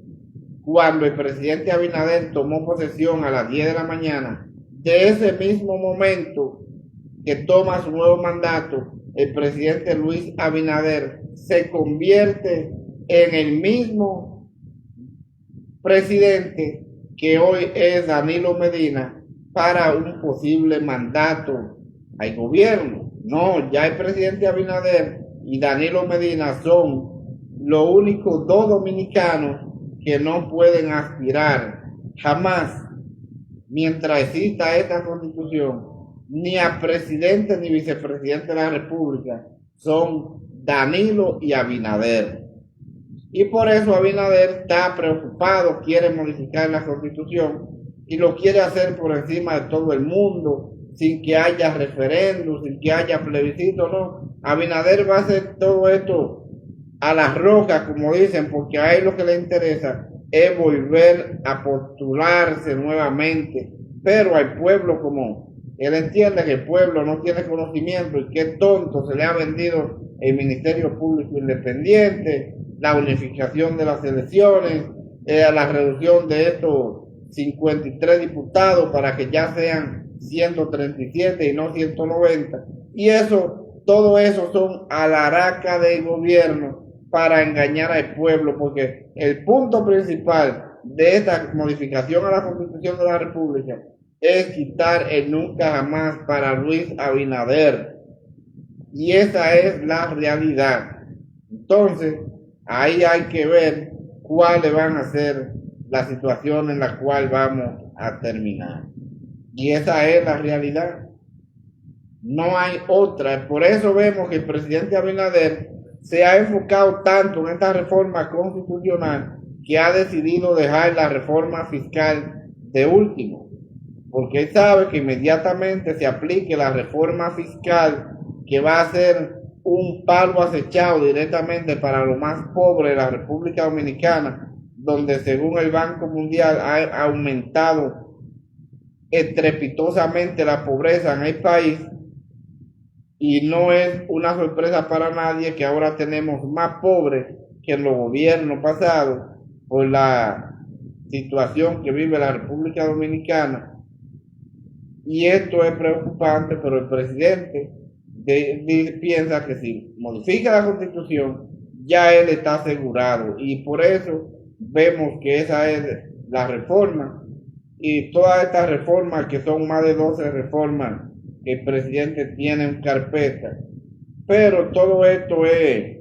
cuando el presidente Abinader tomó posesión a las 10 de la mañana, de ese mismo momento que toma su nuevo mandato, el presidente Luis Abinader se convierte en el mismo presidente que hoy es Danilo Medina para un posible mandato al gobierno. No, ya el presidente Abinader y Danilo Medina son los únicos dos dominicanos que no pueden aspirar jamás, mientras exista esta constitución, ni a presidente ni vicepresidente de la República. Son Danilo y Abinader. Y por eso Abinader está preocupado, quiere modificar la constitución y lo quiere hacer por encima de todo el mundo, sin que haya referéndum, sin que haya plebiscito, no. Abinader va a hacer todo esto a las rocas, como dicen, porque a él lo que le interesa es volver a postularse nuevamente, pero al pueblo como Él entiende que el pueblo no tiene conocimiento y que tonto se le ha vendido el Ministerio Público Independiente, la unificación de las elecciones, la reducción de estos 53 diputados para que ya sean 137 y no 190. Y eso, todo eso son alaraca del gobierno para engañar al pueblo, porque el punto principal de esta modificación a la Constitución de la República es quitar el nunca jamás para Luis Abinader. Y esa es la realidad. Entonces, ahí hay que ver cuáles van a ser la situación en la cual vamos a terminar. Y esa es la realidad. No hay otra. Por eso vemos que el presidente Abinader se ha enfocado tanto en esta reforma constitucional que ha decidido dejar la reforma fiscal de último. Porque él sabe que inmediatamente se aplique la reforma fiscal, que va a ser un palo acechado directamente para los más pobres de la República Dominicana, donde según el Banco Mundial ha aumentado estrepitosamente la pobreza en el país, y no es una sorpresa para nadie que ahora tenemos más pobres que en los gobiernos pasados por la situación que vive la República Dominicana. Y esto es preocupante, pero el presidente piensa que si modifica la Constitución, ya él está asegurado. Y por eso vemos que esa es la reforma. Y todas estas reformas, que son más de 12 reformas que el presidente tiene en carpeta. Pero todo esto es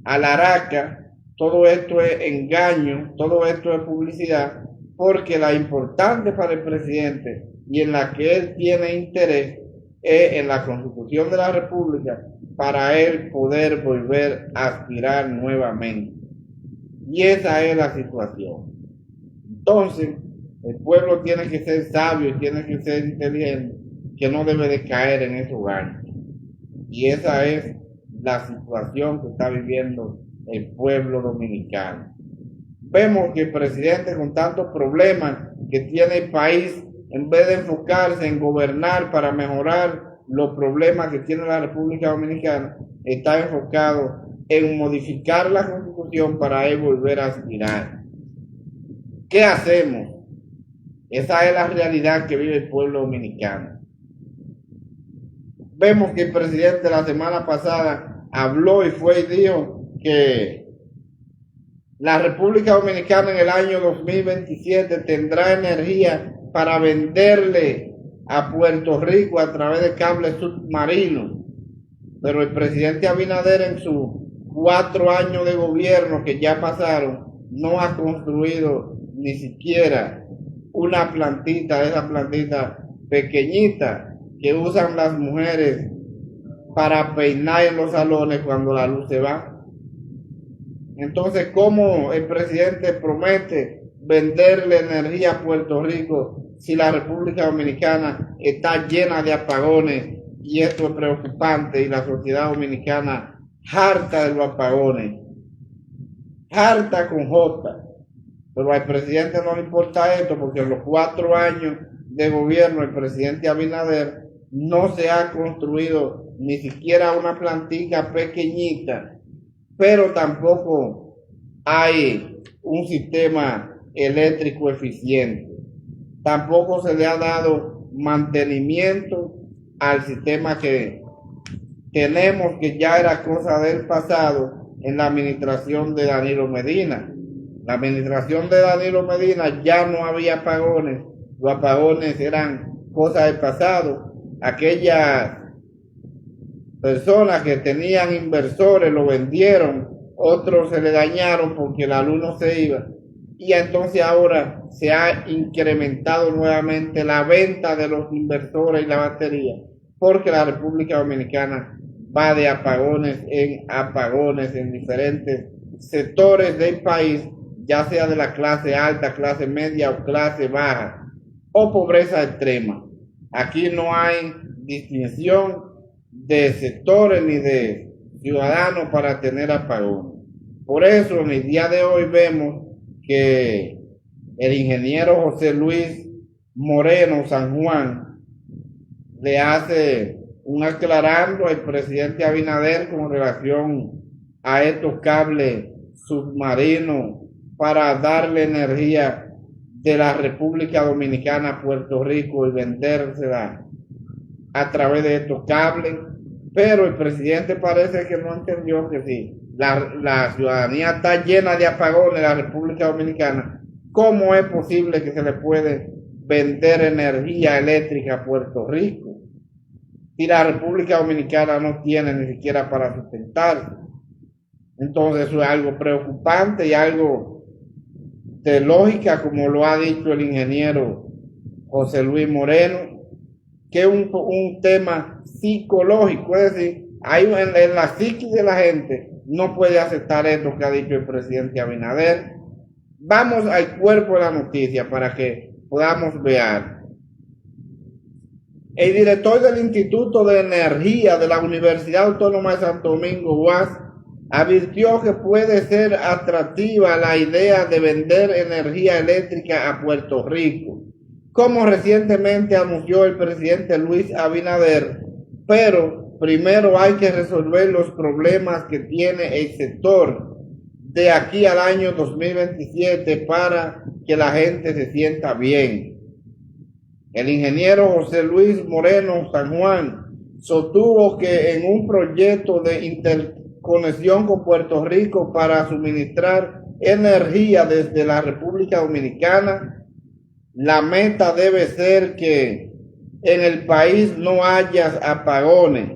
alaraca, todo esto es engaño, todo esto es publicidad, porque la importante para el presidente y en la que él tiene interés es en la Constitución de la República, para él poder volver a aspirar nuevamente. Y esa es la situación. Entonces, el pueblo tiene que ser sabio y tiene que ser inteligente, que no debe de caer en esos ganchos. Y esa es la situación que está viviendo el pueblo dominicano. Vemos que el presidente, con tantos problemas que tiene el país, en vez de enfocarse en gobernar para mejorar los problemas que tiene la República Dominicana, está enfocado en modificar la Constitución para él volver a aspirar. ¿Qué hacemos? Esa es la realidad que vive el pueblo dominicano. Vemos que el presidente la semana pasada habló y fue y dijo que la República Dominicana en el año 2027 tendrá energía para venderle a Puerto Rico a través de cables submarinos. Pero el presidente Abinader, en sus 4 años de gobierno que ya pasaron, no ha construido ni siquiera una plantita, esa plantita pequeñita que usan las mujeres para peinar en los salones cuando la luz se va. Entonces, ¿cómo el presidente promete venderle energía a Puerto Rico si la República Dominicana está llena de apagones? Y esto es preocupante, y la sociedad dominicana harta de los apagones, harta con J. Pero al presidente no le importa esto, porque en los 4 años de gobierno el presidente Abinader no se ha construido ni siquiera una plantilla pequeñita, pero tampoco hay un sistema eléctrico eficiente. Tampoco se le ha dado mantenimiento al sistema que tenemos, que ya era cosa del pasado en la administración de Danilo Medina. La administración de Danilo Medina ya no había apagones, los apagones eran cosas del pasado. Aquellas personas que tenían inversores lo vendieron, otros se le dañaron porque la luz no se iba. Y entonces ahora se ha incrementado nuevamente la venta de los inversores y la batería, porque la República Dominicana va de apagones en diferentes sectores del país, ya sea de la clase alta, clase media o clase baja, o pobreza extrema. Aquí no hay distinción de sectores ni de ciudadanos para tener apagones. Por eso en el día de hoy vemos que el ingeniero José Luis Moreno San Juan le hace un aclarando al presidente Abinader con relación a estos cables submarinos para darle energía de la República Dominicana a Puerto Rico y vendérsela a través de estos cables. Pero el presidente parece que no entendió que si la ciudadanía está llena de apagones en la República Dominicana, ¿cómo es posible que se le puede vender energía eléctrica a Puerto Rico si la República Dominicana no tiene ni siquiera para sustentarse? Entonces eso es algo preocupante y algo de lógica, como lo ha dicho el ingeniero José Luis Moreno, que es un tema psicológico, es decir, hay en la psiquis de la gente no puede aceptar esto que ha dicho el presidente Abinader. Vamos al cuerpo de la noticia para que podamos ver. El director del Instituto de Energía de la Universidad Autónoma de Santo Domingo, UAS, advirtió que puede ser atractiva la idea de vender energía eléctrica a Puerto Rico, como recientemente anunció el presidente Luis Abinader, pero primero hay que resolver los problemas que tiene el sector de aquí al año 2027 para que la gente se sienta bien. El ingeniero José Luis Moreno San Juan sostuvo que en un proyecto de interconexión con Puerto Rico para suministrar energía desde la República Dominicana, la meta debe ser que en el país no haya apagones,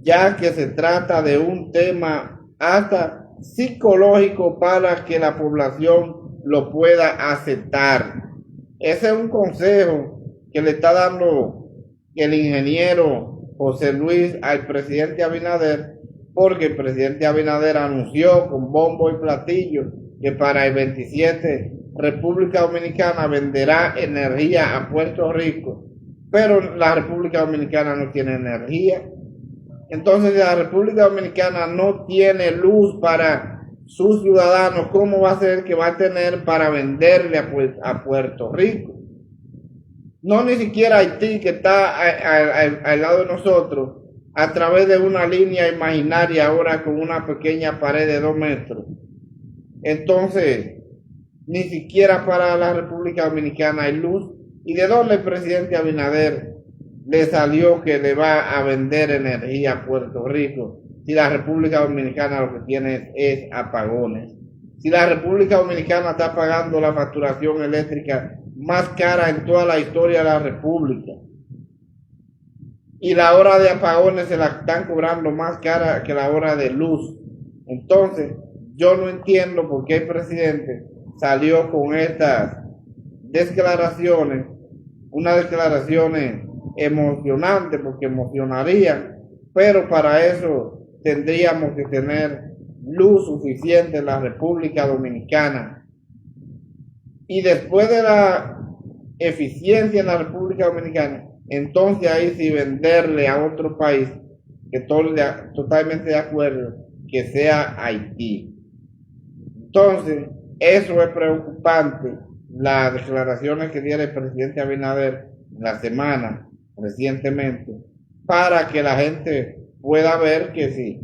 ya que se trata de un tema hasta psicológico para que la población lo pueda aceptar. Ese es un consejo que le está dando el ingeniero José Luis al presidente Abinader, porque el presidente Abinader anunció con bombo y platillo que para el 27 República Dominicana venderá energía a Puerto Rico, pero la República Dominicana no tiene energía. Entonces, si la República Dominicana no tiene luz para sus ciudadanos, ¿cómo va a ser que va a tener para venderle a Puerto Rico? No ni siquiera Haití, que está al lado de nosotros, a través de una línea imaginaria ahora con una pequeña pared de 2 metros. Entonces, ni siquiera para la República Dominicana hay luz. ¿Y de dónde el presidente Abinader le salió que le va a vender energía a Puerto Rico si la República Dominicana lo que tiene es apagones? Si la República Dominicana está pagando la facturación eléctrica más cara en toda la historia de la República, y la hora de apagones se la están cobrando más cara que la hora de luz. Entonces, yo no entiendo por qué el presidente salió con estas declaraciones, unas declaraciones emocionantes, porque emocionaría, pero para eso tendríamos que tener luz suficiente en la República Dominicana. Y después de la eficiencia en la República Dominicana, entonces ahí sí venderle a otro país, que totalmente de acuerdo, que sea Haití. Entonces, eso es preocupante, las declaraciones que diera el presidente Abinader la semana recientemente, para que la gente pueda ver que si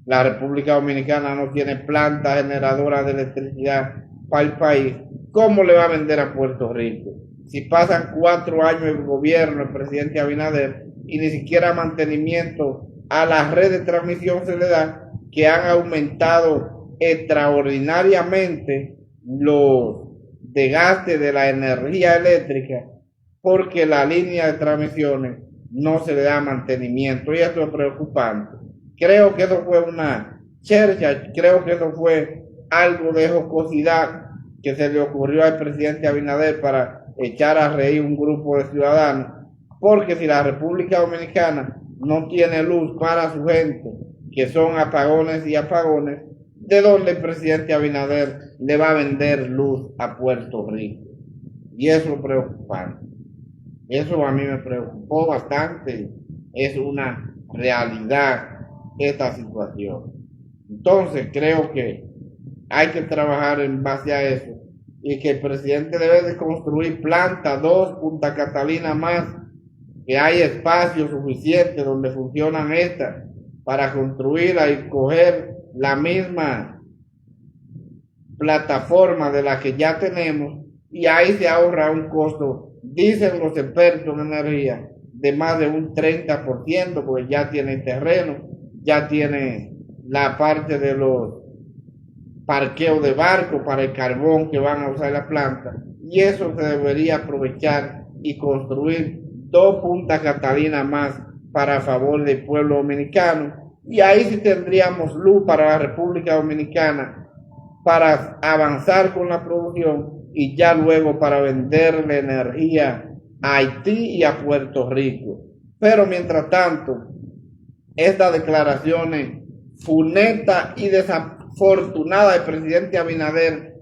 la República Dominicana no tiene planta generadora de electricidad para el país, ¿cómo le va a vender a Puerto Rico? Si pasan 4 años de gobierno el presidente Abinader y ni siquiera mantenimiento a la red de transmisión se le da, que han aumentado extraordinariamente los desgastes de la energía eléctrica porque la línea de transmisiones no se le da mantenimiento, y esto es preocupante. Creo que eso fue una chercha, creo que eso fue algo de jocosidad que se le ocurrió al presidente Abinader para echar a reír un grupo de ciudadanos, porque si la República Dominicana no tiene luz para su gente, que son apagones y apagones, ¿de dónde el presidente Abinader le va a vender luz a Puerto Rico? Y eso es preocupante. Eso a mí me preocupó bastante. Es una realidad esta situación. Entonces creo que hay que trabajar en base a eso, y que el presidente debe de construir planta 2, Punta Catalina más, que hay espacio suficiente donde funcionan estas para construirla y coger la misma plataforma de la que ya tenemos, y ahí se ahorra un costo, dicen los expertos en energía, de más de un 30%, porque ya tiene terreno, ya tiene la parte de los parqueos de barco para el carbón que van a usar la planta, y eso se debería aprovechar y construir 2 Punta Catalina más para favor del pueblo dominicano, y ahí sí tendríamos luz para la República Dominicana para avanzar con la producción y ya luego para venderle energía a Haití y a Puerto Rico. Pero mientras tanto, estas declaraciones funestas y desafortunadas del presidente Abinader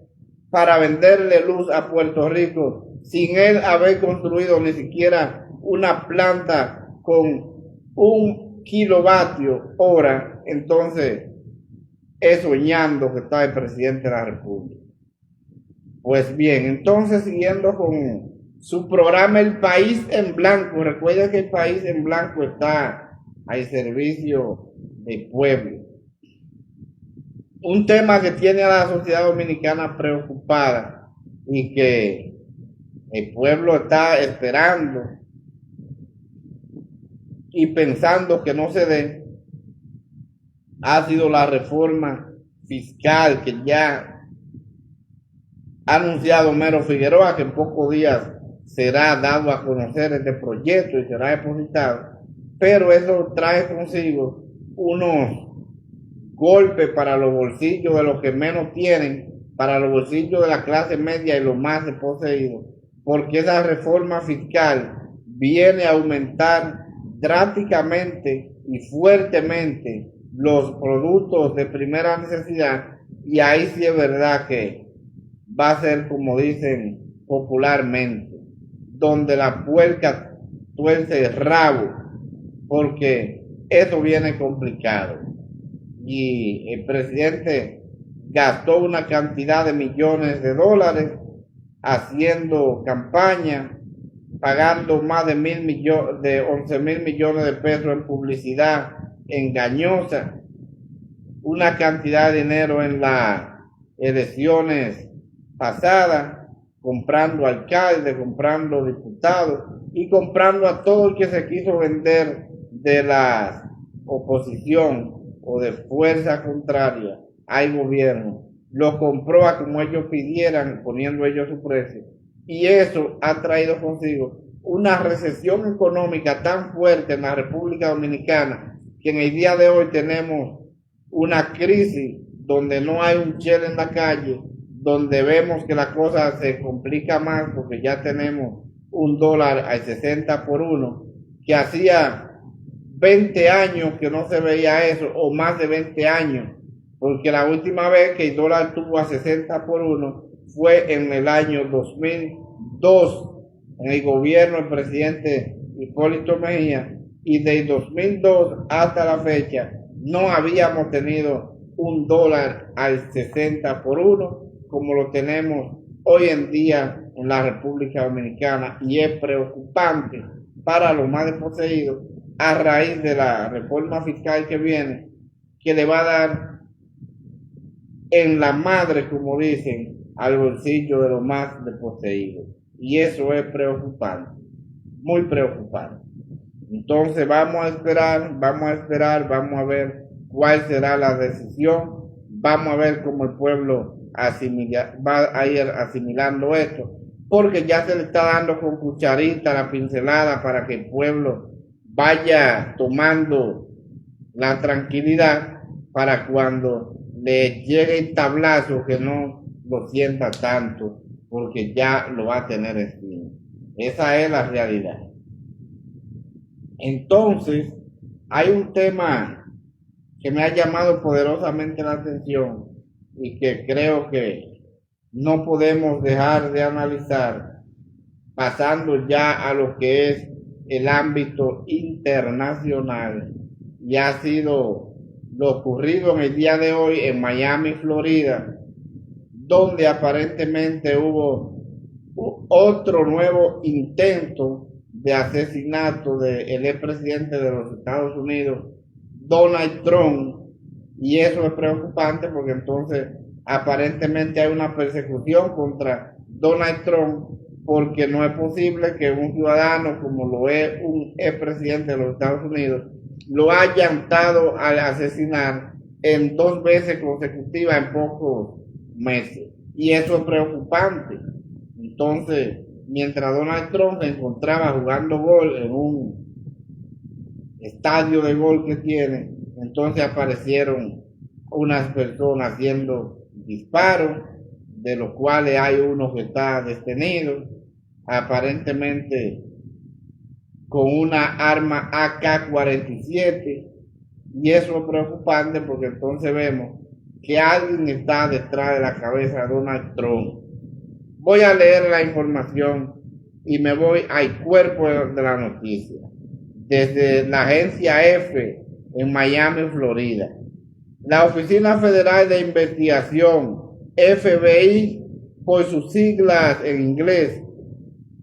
para venderle luz a Puerto Rico sin él haber construido ni siquiera una planta con 1 kilovatio hora, entonces es soñando que está el presidente de la República. Pues bien, entonces siguiendo con su programa El País en Blanco, recuerda que El País en Blanco está al servicio del pueblo. Un tema que tiene a la sociedad dominicana preocupada y que el pueblo está esperando y pensando que no se dé, ha sido la reforma fiscal que ya ha anunciado Mero Figueroa, que en pocos días será dado a conocer este proyecto y será depositado, pero eso trae consigo unos golpes para los bolsillos de los que menos tienen, para los bolsillos de la clase media y los más desposeídos, porque esa reforma fiscal viene a aumentar drásticamente y fuertemente los productos de primera necesidad, y ahí sí es verdad que va a ser como dicen popularmente, donde la puerca tuerce el rabo, porque eso viene complicado. Y el presidente gastó una cantidad de millones de dólares haciendo campaña, pagando más de 11 mil millones de pesos en publicidad engañosa, una cantidad de dinero en las elecciones pasadas, comprando alcaldes, comprando diputados y comprando a todo el que se quiso vender de la oposición o de fuerza contraria al gobierno. Lo compró a como ellos pidieran, poniendo ellos su precio, y eso ha traído consigo una recesión económica tan fuerte en la República Dominicana que en el día de hoy tenemos una crisis donde no hay un chel en la calle, donde vemos que la cosa se complica más porque ya tenemos $1 al 60 por 1, que hacía 20 años que no se veía eso, o más de 20 años, porque la última vez que el dólar tuvo a 60 por 1 fue en el año 2002, en el gobierno del presidente Hipólito Mejía, y del 2002 hasta la fecha no habíamos tenido $1 al 60 por 1 como lo tenemos hoy en día en la República Dominicana, y es preocupante para los más desposeídos a raíz de la reforma fiscal que viene, que le va a dar en la madre, como dicen, al bolsillo de los más desposeídos, y eso es preocupante, muy preocupante. Entonces vamos a esperar, vamos a ver cuál será la decisión, vamos a ver cómo el pueblo va a ir asimilando esto, porque ya se le está dando con cucharita la pincelada para que el pueblo vaya tomando la tranquilidad para cuando le llegue el tablazo que no lo sienta tanto, porque ya lo va a tener encima. Esa es la realidad. Entonces, hay un tema que me ha llamado poderosamente la atención y que creo que no podemos dejar de analizar, pasando ya a lo que es el ámbito internacional, y ha sido lo ocurrido en el día de hoy en Miami, Florida, donde aparentemente hubo otro nuevo intento de asesinato del expresidente de los Estados Unidos, Donald Trump, y eso es preocupante porque entonces aparentemente hay una persecución contra Donald Trump porque no es posible que un ciudadano como lo es un expresidente de los Estados Unidos lo hayan dado al asesinar en 2 veces consecutivas en pocos meses. Y eso es preocupante. Entonces, mientras Donald Trump se encontraba jugando gol en un estadio de gol que tiene, entonces aparecieron unas personas haciendo disparos, de los cuales hay uno que está detenido, aparentemente con una arma AK-47, y eso es preocupante porque entonces vemos que alguien está detrás de la cabeza de Donald Trump. Voy a leer la información y me voy al cuerpo de la noticia. Desde la agencia F en Miami, Florida. La Oficina Federal de Investigación, FBI, por sus siglas en inglés,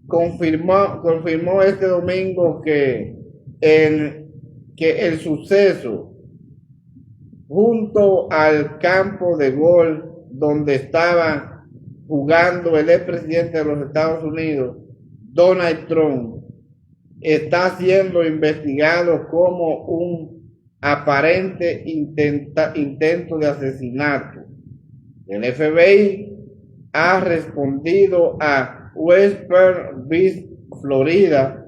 confirmó este domingo que el suceso junto al campo de gol donde estaba jugando el expresidente de los Estados Unidos, Donald Trump, está siendo investigado como un aparente intento de asesinato. El FBI ha respondido a West Palm Beach, Florida,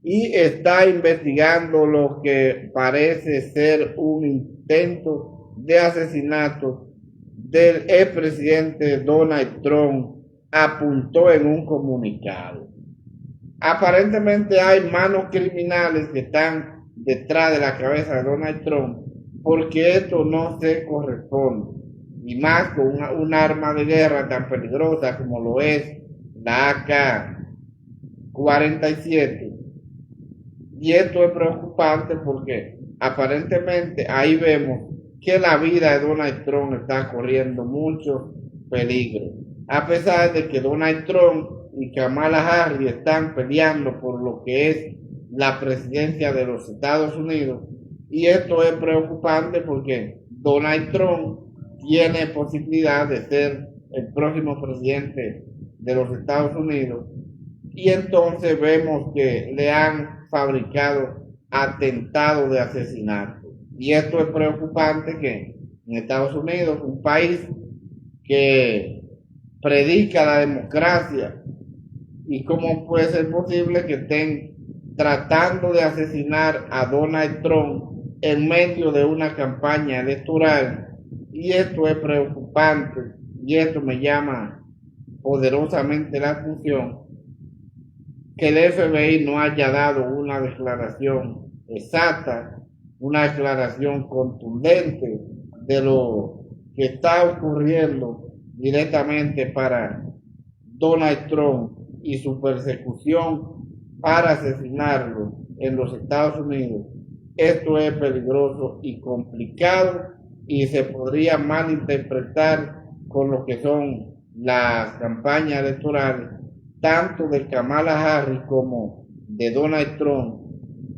y está investigando lo que parece ser un intento de asesinato del expresidente Donald Trump, apuntó en un comunicado. Aparentemente hay manos criminales que están detrás de la cabeza de Donald Trump porque esto no se corresponde, y más con un arma de guerra tan peligrosa como lo es la AK-47. Y esto es preocupante porque aparentemente ahí vemos que la vida de Donald Trump está corriendo mucho peligro, a pesar de que Donald Trump y Kamala Harris están peleando por lo que es la presidencia de los Estados Unidos. Y esto es preocupante porque Donald Trump tiene posibilidad de ser el próximo presidente de los Estados Unidos, y entonces vemos que le han fabricado atentados de asesinato. Y esto es preocupante que en Estados Unidos, un país que predica la democracia, y cómo puede ser posible que estén tratando de asesinar a Donald Trump en medio de una campaña electoral. Y esto es preocupante y esto me llama poderosamente la atención, que el FBI no haya dado una declaración exacta, una declaración contundente de lo que está ocurriendo directamente para Donald Trump y su persecución para asesinarlo en los Estados Unidos. Esto es peligroso y complicado y se podría malinterpretar con lo que son las campañas electorales tanto de Kamala Harris como de Donald Trump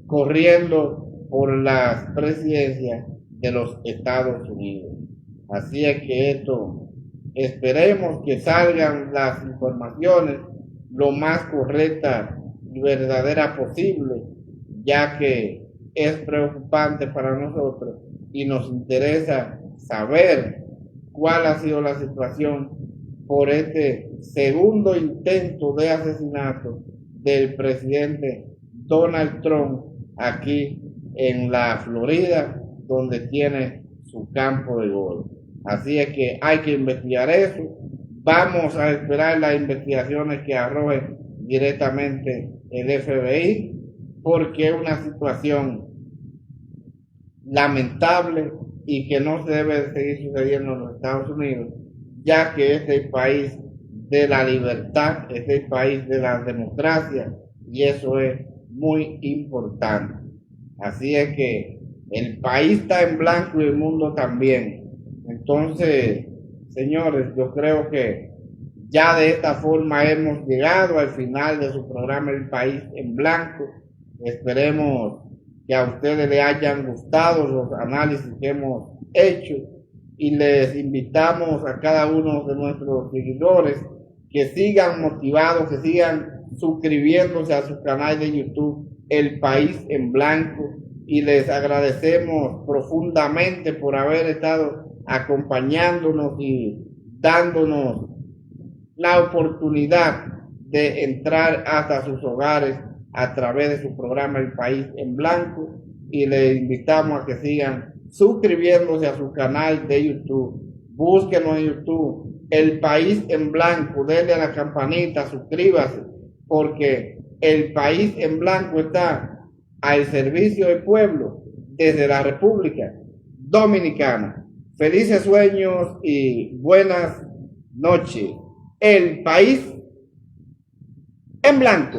corriendo por la presidencia de los Estados Unidos. Así es que esto, esperemos que salgan las informaciones lo más correcta y verdadera posible, ya que es preocupante para nosotros y nos interesa saber cuál ha sido la situación por este segundo intento de asesinato del presidente Donald Trump aquí en la Florida, donde tiene su campo de gol. Así es que hay que investigar eso. Vamos a esperar las investigaciones que arroje directamente el FBI, porque es una situación lamentable y que no se debe seguir sucediendo en los Estados Unidos, ya que este es el país de la libertad, este es el país de la democracia, y eso es muy importante. Así es que el país está en blanco y el mundo también. Entonces, señores, yo creo que Ya de esta forma hemos llegado al final de su programa El País en Blanco. Esperemos que a ustedes les hayan gustado los análisis que hemos hecho y les invitamos a cada uno de nuestros seguidores que sigan motivados, que sigan suscribiéndose a su canal de YouTube El País en Blanco, y les agradecemos profundamente por haber estado acompañándonos y dándonos la oportunidad de entrar hasta sus hogares a través de su programa El País en Blanco, y les invitamos a que sigan suscribiéndose a su canal de YouTube. Búsquenos en YouTube El País en Blanco, denle a la campanita, suscríbase, porque El País en Blanco está al servicio del pueblo desde la República Dominicana. Felices sueños y buenas noches. El País en Blanco.